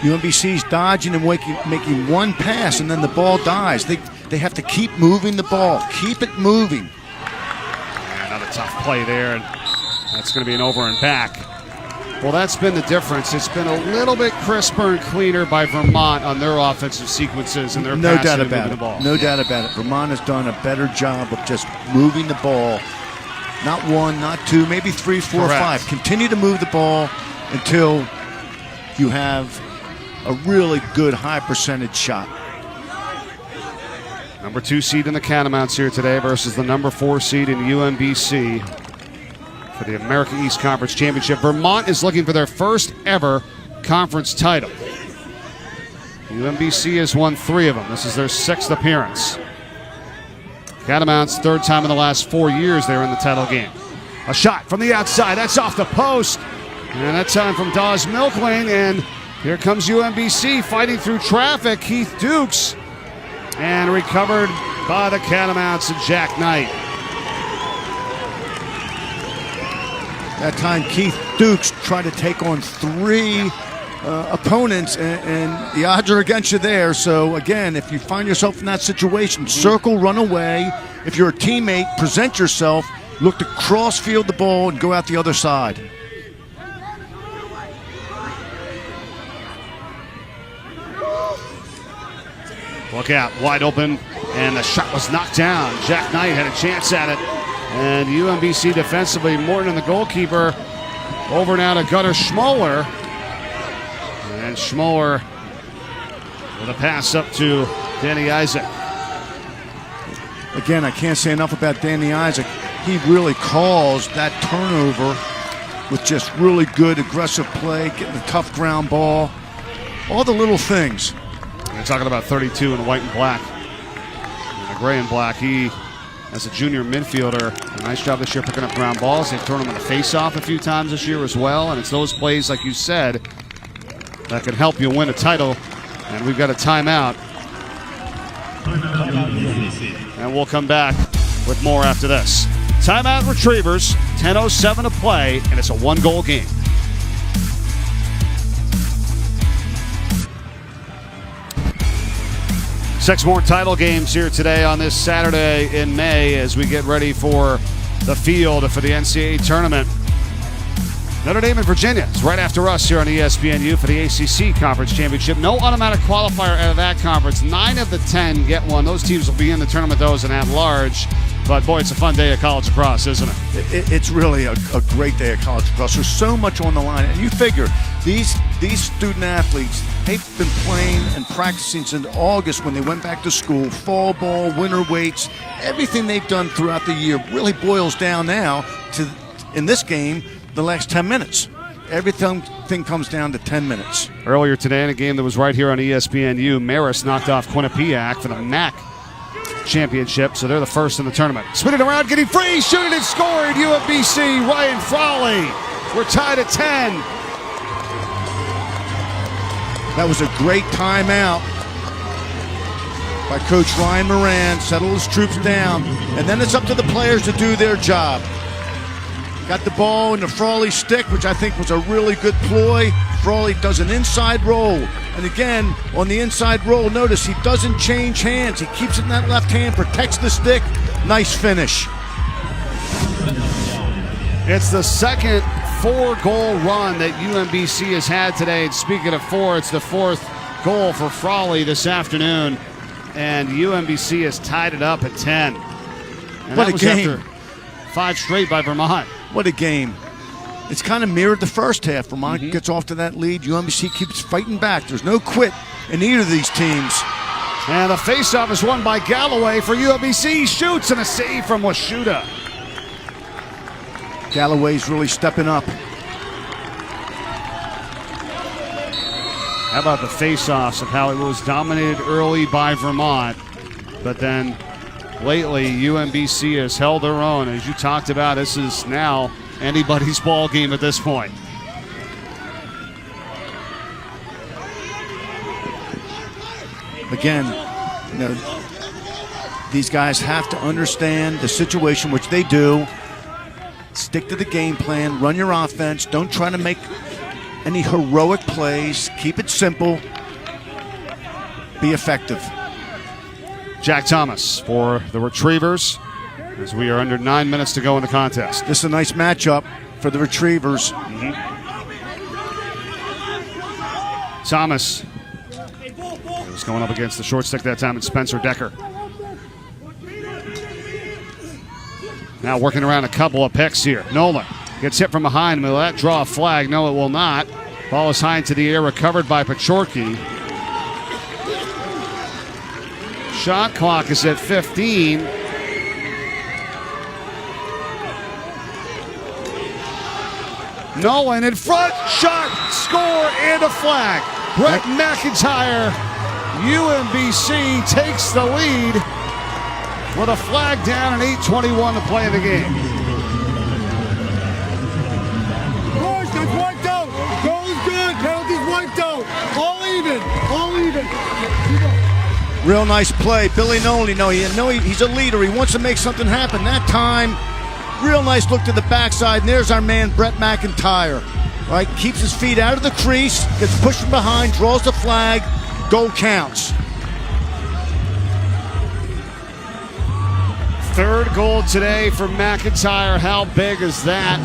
UMBC's dodging and making one pass, and then the ball dies. They have to keep moving the ball. Keep it moving. Another tough play there, and that's going to be an over and back. Well, that's been the difference. It's been a little bit crisper and cleaner by Vermont on their offensive sequences and their no passing doubt and about moving it. the ball. No doubt about it. Vermont has done a better job of just moving the ball. Not one, not two, maybe three, four, Correct. five. Continue to move the ball until you have a really good high percentage shot. Number 2 seed in the Catamounts here today versus the number 4 seed in UMBC for the America East Conference Championship. Vermont is looking for their first ever conference title. UMBC has won 3 of them. This is their 6th appearance. Catamounts, 3rd time in the last 4 years they're in the title game. A shot from the outside. That's off the post. And that time from Dawes Milkling. And here comes UMBC fighting through traffic. Keith Dukes. And recovered by the Catamounts and Jack Knight. That time Keith Dukes tried to take on 3 opponents, and the odds are against you there. So again, if you find yourself in that situation, circle, run away. If you're a teammate, present yourself, look to cross field the ball and go out the other side. Look out, wide open, and the shot was knocked down. Jack Knight had a chance at it, and UMBC defensively, Morton and the goalkeeper, over now to Gunnar Schmoller. And Schmoller with a pass up to Danny Isaac. Again, I can't say enough about Danny Isaac. He really caused that turnover with just really good aggressive play, getting a tough ground ball, all the little things. We're talking about 32 in white and black. And the gray and black, he, as a junior midfielder, a nice job this year picking up ground balls. They've thrown him in the face-off a few times this year as well, and it's those plays, like you said, that can help you win a title. And we've got a timeout. And we'll come back with more after this. Timeout Retrievers, 10:07 to play, and it's a 1-goal game. Six more title games here today on this Saturday in May as we get ready for the field for the NCAA tournament. Notre Dame and Virginia is right after us here on ESPNU for the ACC Conference Championship. No automatic qualifier out of that conference. 9 of the 10 get one. Those teams will be in the tournament, those, and at large. But, boy, it's a fun day at college lacrosse, isn't it? It's really a great day at college lacrosse. There's so much on the line. And you figure these student athletes, they've been playing and practicing since August when they went back to school. Fall ball, winter weights, everything they've done throughout the year really boils down now to, in this game, the last 10 minutes. Everything comes down to 10 minutes. Earlier today in a game that was right here on ESPNU, Marist knocked off Quinnipiac for the MAC championship, so they're the first in the tournament. Spinning around, getting free, shooting and scoring, UMBC, Ryan Frawley. We're tied at 10. That was a great timeout by Coach Ryan Moran, settle his troops down, and then it's up to the players to do their job. Got the ball in the Frawley stick, which I think was a really good ploy. Frawley does an inside roll. And again, on the inside roll, notice he doesn't change hands. He keeps it in that left hand, protects the stick. Nice finish. It's the second 4-goal run that UMBC has had today. And speaking of 4, it's the 4th goal for Frawley this afternoon. And UMBC has tied it up at 10. And What that a was game. after 5 straight by Vermont. What a game. It's kind of mirrored the first half. Vermont gets off to that lead. UMBC keeps fighting back. There's no quit in either of these teams. And the faceoff is won by Galloway for UMBC. Shoots and a save from Washuda. Galloway's really stepping up. How about the face-offs of how it was dominated early by Vermont, but then lately UMBC has held their own. As you talked about, this is now anybody's ball game at this point. Again, these guys have to understand the situation, which they do. Stick to the game plan, run your offense, don't try to make any heroic plays, keep it simple, be effective. Jack Thomas for the Retrievers as we are under 9 minutes to go in the contest. This is a nice matchup for the Retrievers. Thomas was going up against the short stick that time, and Spencer Decker. Now working around a couple of picks here. Nolan gets hit from behind. Will that draw a flag? No, it will not. Ball is high into the air, recovered by Pachorki. Shot clock is at 15. Nolan in front, shot, score, and a flag. Brett McIntyre, UMBC takes the lead with a flag down and 8:21 to play in the game. Boys, that's wiped out. Goal is good. Penalties wiped out. All even. All even. Real nice play. Billy Nolan, he's a leader. He wants to make something happen. That time, real nice look to the backside, and there's our man, Brett McIntyre. Right, keeps his feet out of the crease, gets pushed from behind, draws the flag, goal counts. Third goal today for McIntyre. How big is that?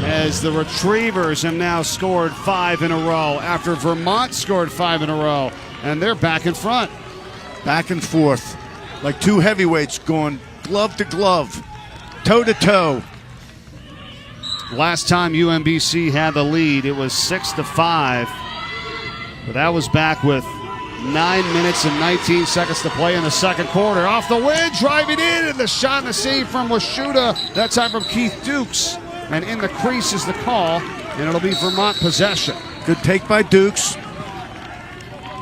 As the Retrievers have now scored 5 in a row after Vermont scored 5 in a row, and they're back in front. Back and forth, like two heavyweights going glove to glove, toe to toe. Last time UMBC had the lead, it was 6-5. But that was back with 9 minutes and 19 seconds to play in the second quarter. Off the wing, driving in, and the shot and the save from Washuta. That time from Keith Dukes. And in the crease is the call, and it'll be Vermont possession. Good take by Dukes.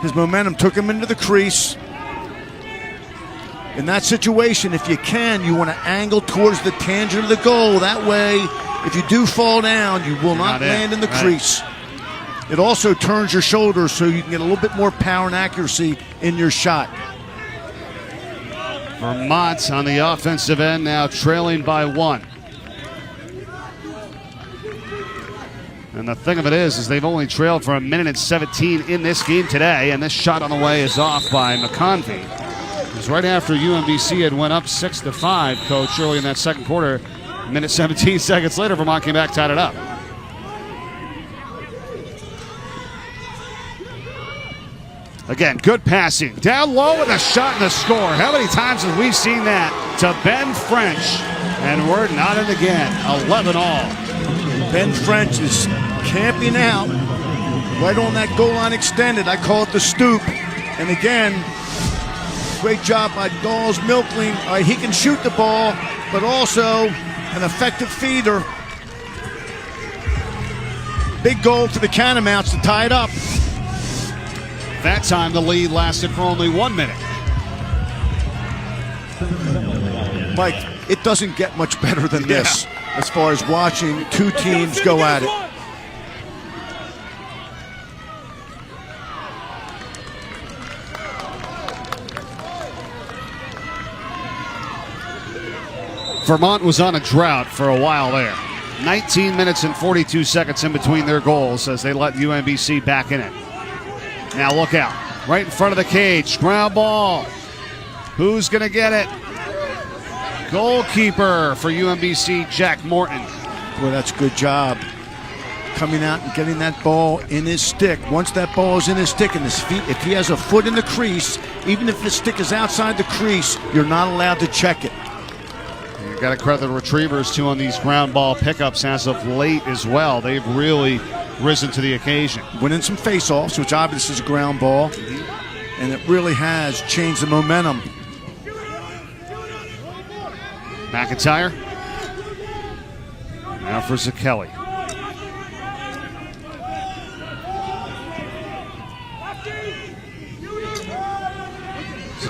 His momentum took him into the crease. In that situation, if you can, you want to angle towards the tangent of the goal. That way, if you do fall down, you will not land in the crease. It also turns your shoulders so you can get a little bit more power and accuracy in your shot. Vermont on the offensive end now trailing by 1. And the thing of it is they've only trailed for 1 minute and 17 in this game today, and this shot on the way is off by McConvey. It was right after UMBC had went up 6-5, Coach, early in that second quarter. Minute 17 seconds later, Vermont came back, tied it up. Again, good passing. Down low with a shot and a score. How many times have we seen that to Ben French? And we're not in again. 11 all. Ben French is camping out right on that goal line extended. I call it the stoop. And again, great job by Dawes Milkling. He can shoot the ball, but also an effective feeder. Big goal for the Catamounts to tie it up. That time the lead lasted for only 1 minute. Mike, it doesn't get much better than this as far as watching two teams go at it. Vermont was on a drought for a while there. 19 minutes and 42 seconds in between their goals as they let UMBC back in it. Now look out. Right in front of the cage. Ground ball. Who's going to get it? Goalkeeper for UMBC, Jack Morton. Boy, that's a good job. Coming out and getting that ball in his stick. Once that ball is in his stick and his feet, if he has a foot in the crease, even if his stick is outside the crease, you're not allowed to check it. You've got to credit the Retrievers, too, on these ground ball pickups as of late as well. They've really risen to the occasion. Winning some face-offs, which obviously is a ground ball, and it really has changed the momentum. McIntyre. Now for Kelly.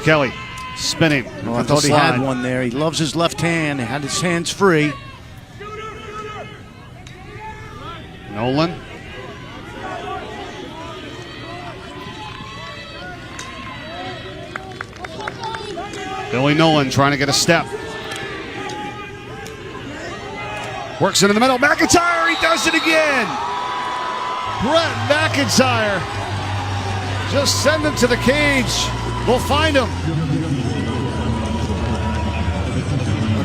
Kelly spinning. Oh, I thought he had one there. He loves his left hand. He had his hands free. Nolan. Billy Nolan trying to get a step. Works it in the middle. McIntyre, he does it again. Brett McIntyre. Just send him to the cage. We'll find him.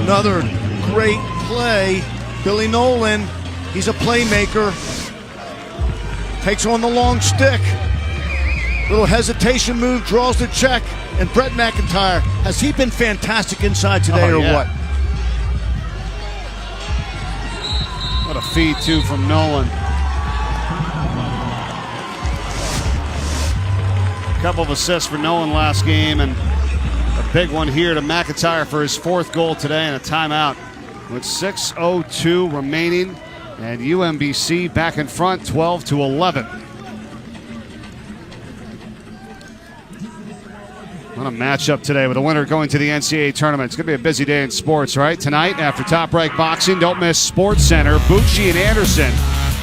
Another great play. Billy Nolan, he's a playmaker. Takes on the long stick. Little hesitation move, draws the check. And Brett McIntyre, has he been fantastic inside today or what? What a feed, too, from Nolan. A couple of assists for Nolan last game, and a big one here to McIntyre for his fourth goal today, and a timeout with 6:02 remaining. And UMBC back in front, 12-11. What a matchup today with a winner going to the NCAA tournament. It's going to be a busy day in sports, right? Tonight, after Top Rank Boxing, don't miss Sports Center, Bucci and Anderson.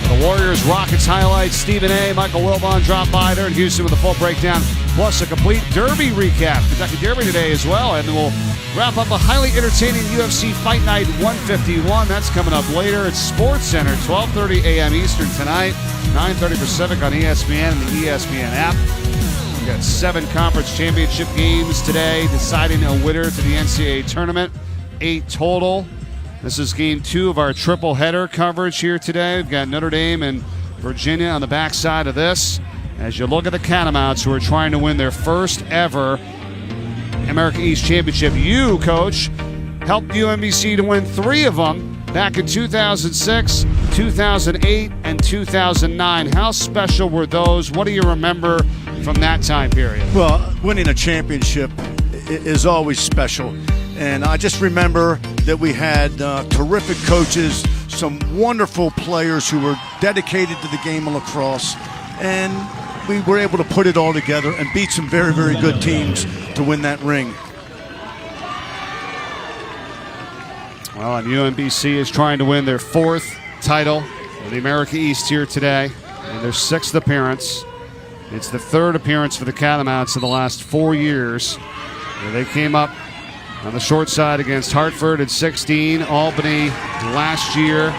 The Warriors, Rockets highlights, Stephen A., Michael Wilbon drop by there in Houston with a full breakdown, plus a complete Derby recap. Kentucky Derby today as well, and we'll wrap up a highly entertaining UFC Fight Night 151. That's coming up later. It's Sports Center, 12:30 a.m. Eastern tonight, 9:30 Pacific on ESPN and the ESPN app. We've got 7 conference championship games today, deciding a winner to the NCAA tournament, 8 total. This is game 2 of our triple header coverage here today. We've got Notre Dame and Virginia on the backside of this. As you look at the Catamounts, who are trying to win their first ever America East Championship. You, Coach, helped UMBC to win 3 of them back in 2006, 2008, and 2009. How special were those? What do you remember from that time period? Well, winning a championship is always special. And I just remember that we had terrific coaches, some wonderful players who were dedicated to the game of lacrosse. And we were able to put it all together and beat some very, very good teams to win that ring. Well, and UMBC is trying to win their 4th title of the America East here today, and their 6th appearance. It's the 3rd appearance for the Catamounts in the last 4 years. They came up on the short side against Hartford at 16, Albany last year.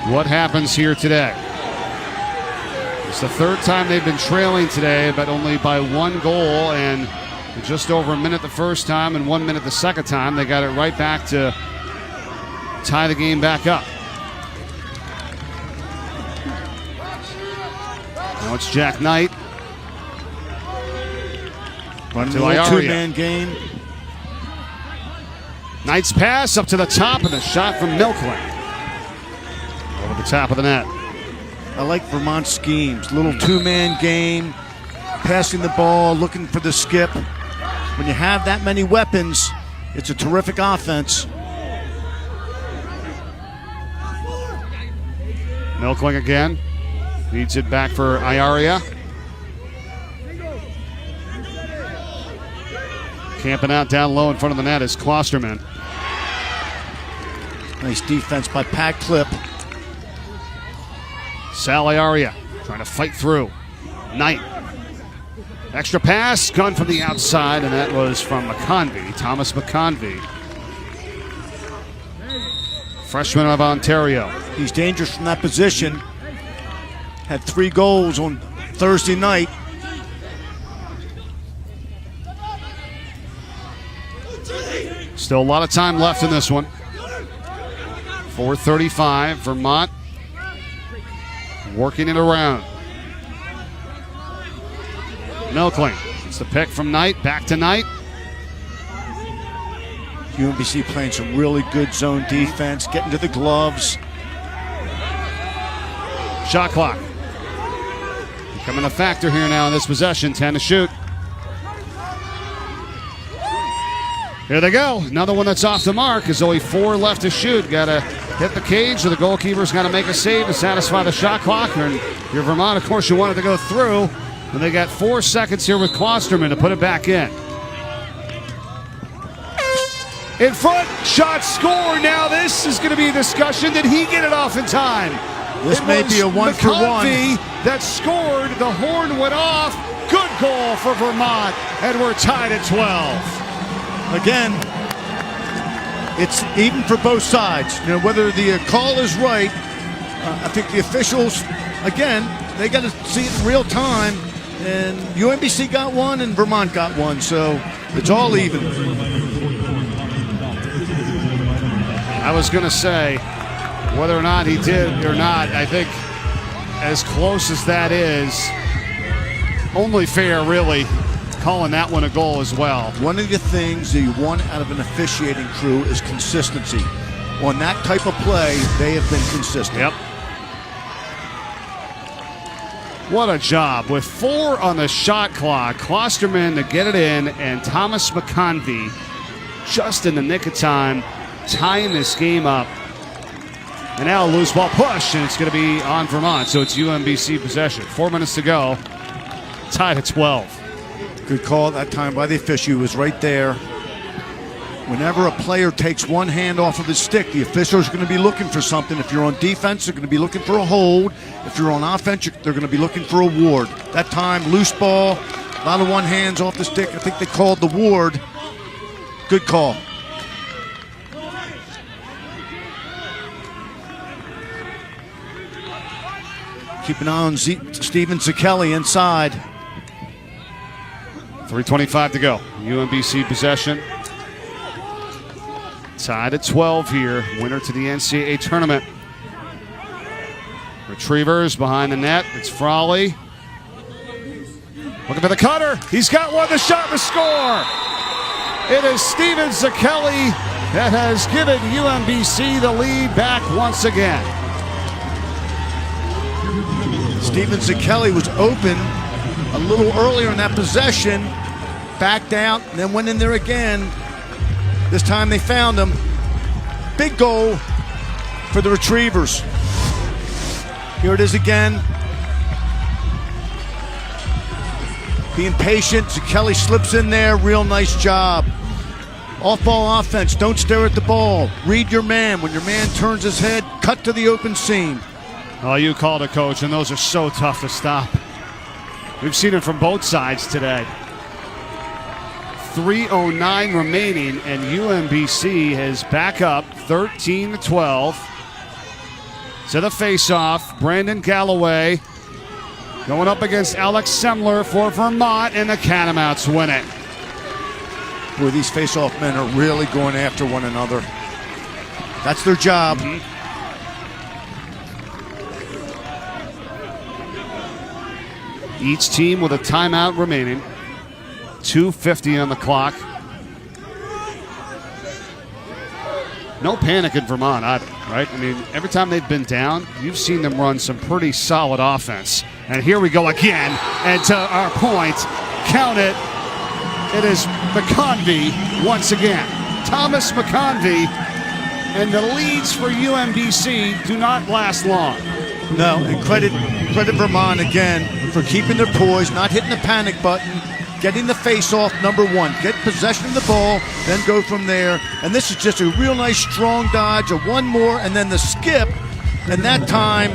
What happens here today? It's the 3rd time they've been trailing today, but only by 1 goal, and just over a minute the first time and 1 minute the second time. They got it right back to tie the game back up. Now it's Jack Knight. Running a little 2-man game. Knight's pass up to the top, and a shot from Milkling over the top of the net. I like Vermont's schemes. Little 2-man game, passing the ball, looking for the skip. When you have that many weapons, it's a terrific offense. Milkling again. Leads it back for Iaria. Camping out down low in front of the net is Klosterman. Nice defense by Pat Clip. Sal Iaria trying to fight through. Knight. Extra pass, gun from the outside, and that was from McConvey, Thomas McConvey. Freshman of Ontario. He's dangerous from that position. Had 3 goals on Thursday night. Still a lot of time left in this one. 4:35, Vermont working it around. Milkling, it's the pick from Knight, back to Knight. UMBC playing some really good zone defense, getting to the gloves. Shot clock. Becoming a factor here now in this possession, 10 to shoot. Here they go. Another one that's off the mark. There's only 4 left to shoot. Got to hit the cage, or the goalkeeper's got to make a save to satisfy the shot clock. And your Vermont, of course, you wanted to go through. And they got 4 seconds here with Klosterman to put it back in. In front, shot score. Now this is going to be a discussion. Did he get it off in time? This may be a 1-for-1. That scored. The horn went off. Good goal for Vermont. And we're tied at 12. Again, it's even for both sides. You know, whether the call is right, I think the officials, again, they got to see it in real time. And UMBC got one and Vermont got one, so it's all even. I was going to say, whether or not he did or not, I think as close as that is, only fair, really, calling that one a goal as well. One of the things that you want out of an officiating crew is consistency. On that type of play, they have been consistent. Yep. What a job. With 4 on the shot clock, Klosterman to get it in, and Thomas McConvey just in the nick of time, tying this game up. And now a loose ball push, and it's going to be on Vermont, so it's UMBC possession. 4 minutes to go, tied at 12. Good call that time by the official. He was right there. Whenever a player takes one hand off of his stick, the officials are going to be looking for something. If you're on defense, they're going to be looking for a hold. If you're on offense, they're going to be looking for a ward. That time, loose ball, a lot of one hands off the stick. I think they called the ward. Good call. Keep an eye on Steven Zakelli inside. 3:25 to go. UMBC possession. Tied at 12 here. Winner to the NCAA tournament. Retrievers behind the net. It's Frawley. Looking for the cutter. He's got one. The shot, the score. It is Steven Zakelli that has given UMBC the lead back once again. Steven Zakelli was open a little earlier in that possession. Backed out, and then went in there again. This time they found him. Big goal for the Retrievers. Here it is again. Being patient. Zakelli slips in there. Real nice job. Off-ball offense. Don't stare at the ball. Read your man. When your man turns his head, cut to the open seam. Oh, you called it, Coach, and those are so tough to stop. We've seen it from both sides today. 3:09 remaining, and UMBC is back up 13-12. To the face-off, Brandon Galloway going up against Alex Semler for Vermont, and the Catamounts win it. Boy, these face-off men are really going after one another. That's their job. Each team with a timeout remaining. 2:50 on the clock. No panic in Vermont either, right? I mean, every time they've been down, you've seen them run some pretty solid offense. And here we go again. And to our point, count it. It is McConvey once again. Thomas McConvey. And the leads for UMBC do not last long. No, and credit Vermont again for keeping their poise, not hitting the panic button, getting the face-off, number one. Get possession of the ball, then go from there. And this is just a real nice strong dodge, a one more, and then the skip. And that time,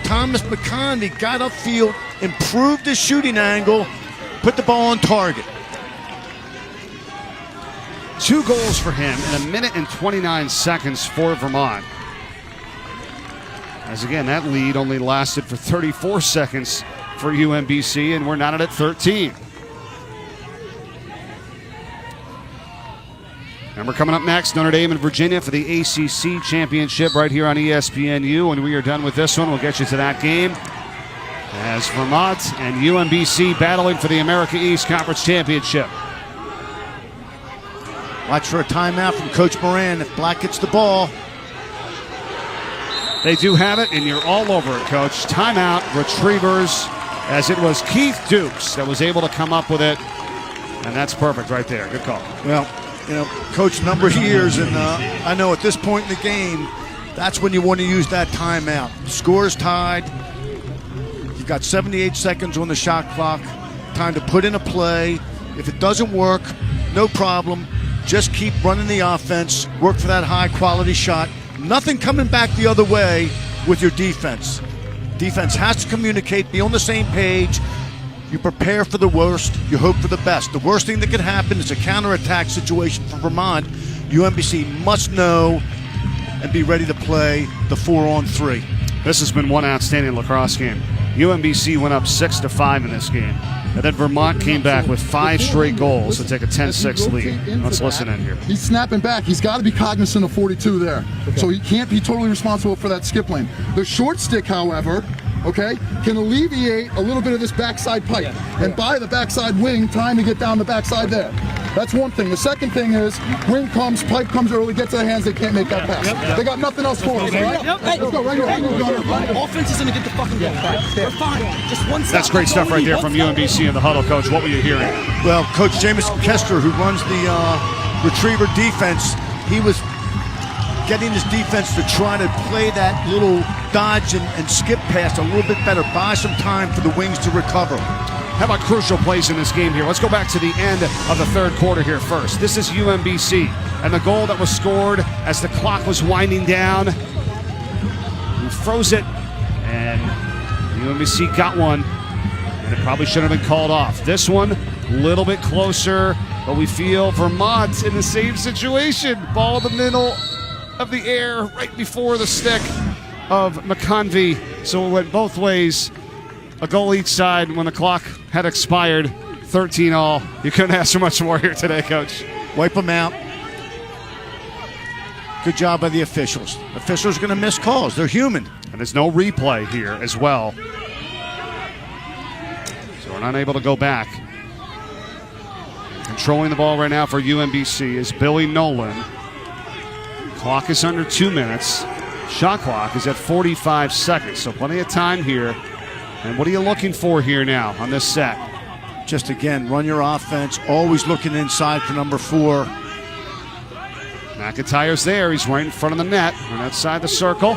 Thomas McConvey got upfield, improved his shooting angle, put the ball on target. 2 goals for him in 1 minute and 29 seconds for Vermont. As again, that lead only lasted for 34 seconds for UMBC, and we're not at 13. And we're coming up next, Notre Dame and Virginia for the ACC Championship right here on ESPNU. When we are done with this one, we'll get you to that game. As Vermont and UMBC battling for the America East Conference Championship. Watch for a timeout from Coach Moran if Black gets the ball. They do have it, and you're all over it, Coach. Timeout, Retrievers, as it was Keith Dukes that was able to come up with it. And that's perfect right there. Good call. Well, coached a number of years, and I know at this point in the game, that's when you want to use that timeout. The score is tied. You've got 78 seconds on the shot clock. Time to put in a play. If it doesn't work, no problem. Just keep running the offense. Work for that high-quality shot. Nothing coming back the other way with your defense. Defense has to communicate, be on the same page. You prepare for the worst, you hope for the best. The worst thing that could happen is a counterattack situation for Vermont. UMBC must know and be ready to play the 4-on-3. This has been one outstanding lacrosse game. UMBC went up 6-5 in this game. And then Vermont came back with 5 straight goals to take a 10-6 lead. Let's listen in here. He's snapping back. He's got to be cognizant of 42 there. Okay. So he can't be totally responsible for that skip lane. The short stick, however, can alleviate a little bit of this backside pipe and buy the backside wing time to get down the backside there. That's one thing. The second thing is, wing comes, pipe comes early, gets to the hands, they can't make that pass. They got nothing else for us, all right? Let's go, right here. Offense is going to get the fucking ball back. We're fine. Just one stop. That's great stuff right there from UMBC in the huddle, Coach. What were you hearing? Well, Coach Jamison Kester, who runs the retriever defense, he was getting his defense to try to play that little dodge and skip pass a little bit better. Buy some time for the wings to recover. How about crucial plays in this game here? Let's go back to the end of the third quarter here first. This is UMBC, and the goal that was scored as the clock was winding down. We froze it, and UMBC got one, and it probably should have been called off. This one, a little bit closer, but we feel Vermont in the same situation. Ball in the middle of the air right before the stick of McConvey. So it went both ways. A goal each side when the clock had expired. 13-all. You couldn't ask for much more here today, Coach. Wipe them out. Good job by the officials. Officials are going to miss calls. They're human. And there's no replay here as well. So we're not able to go back. Controlling the ball right now for UMBC is Billy Nolan. Clock is under 2 minutes. Shot clock is at 45 seconds, so plenty of time here. And what are you looking for here now on this set? Just again, run your offense, always looking inside for number 4. McIntyre's there. He's right in front of the net, on outside the circle.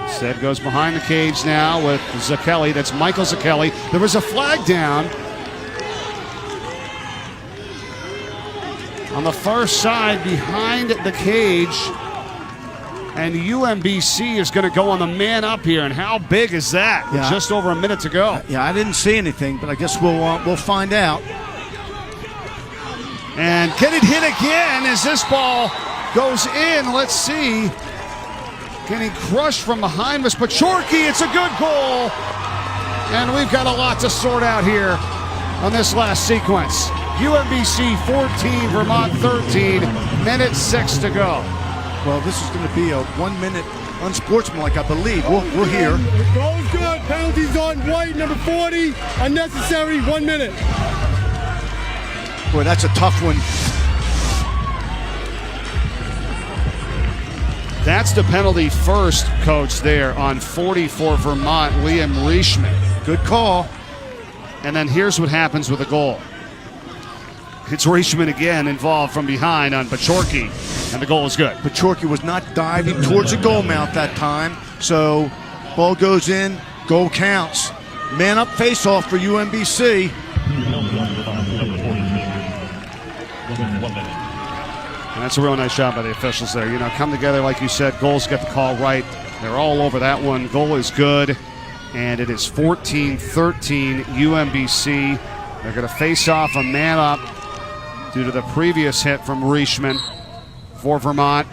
Instead goes behind the cage now with Zakelli. That's Michael Zakelli. There was a flag down on the far side behind the cage. And UMBC is going to go on the man up here. And how big is that? Yeah. Just over a minute to go. Yeah, I didn't see anything, but I guess we'll find out. And can it hit again as this ball goes in? Let's see. Getting crushed from behind was Pachorki. It's a good goal. And we've got a lot to sort out here on this last sequence. UMBC 14, Vermont 13, minute 6 to go. Well, this is going to be a 1 minute unsportsmanlike, I believe. We're here. Goal's good. Penalties on White, number 40. Unnecessary, 1 minute. Boy, that's a tough one. That's the penalty first, Coach, there on 40 for Vermont, Liam Riechman. Good call. And then here's what happens with the goal. It's Riechman again involved from behind on Pachorki, and the goal is good. Pachorki was not diving towards the goal mouth that time, so ball goes in, goal counts. Man up face-off for UMBC. And that's a real nice job by the officials there. You know, come together, like you said, goals get the call right. They're all over that one. Goal is good, and it is 14-13 UMBC. They're going to face off a man up due to the previous hit from Riechman for Vermont.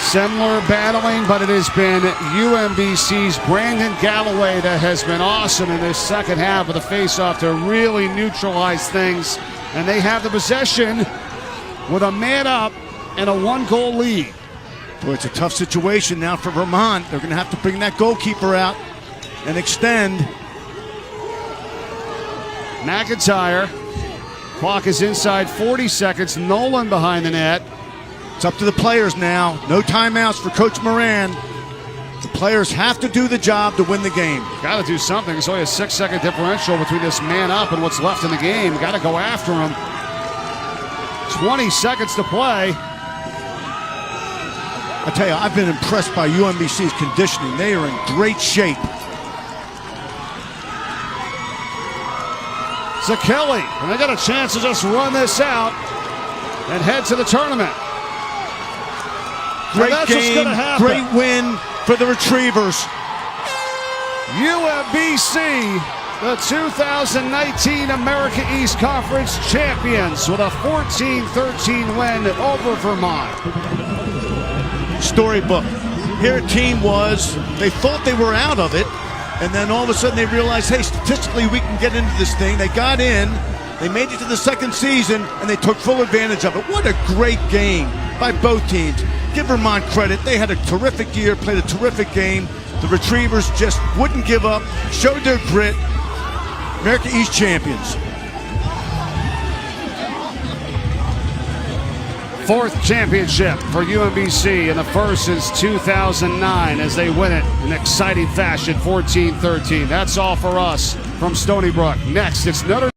Similar battling, but it has been UMBC's Brandon Galloway that has been awesome in this second half of the face-off to really neutralize things. And they have the possession with a man up and a 1-goal lead. Boy, it's a tough situation now for Vermont. They're going to have to bring that goalkeeper out and extend. McIntyre. Clock is inside 40 seconds. Nolan behind the net. It's up to the players now. No timeouts for Coach Moran. The players have to do the job to win the game. Got to do something. There's only a 6-second differential between this man up and what's left in the game. Got to go after him. 20 seconds to play. I tell you, I've been impressed by UMBC's conditioning. They are in great shape. Kelly, and they got a chance to just run this out and head to the tournament. Great game, great win for the Retrievers. UMBC, the 2019 America East Conference champions with a 14-13 win over Vermont. Storybook. Here a team was, they thought they were out of it, and then all of a sudden they realized, hey, statistically we can get into this thing. They got in, they made it to the second season, and they took full advantage of it. What a great game by both teams. Give Vermont credit. They had a terrific year, played a terrific game. The Retrievers just wouldn't give up, showed their grit. America East champions. Fourth championship for UMBC, and the first since 2009 as they win it in exciting fashion, 14-13. That's all for us from Stony Brook. Next, it's Notre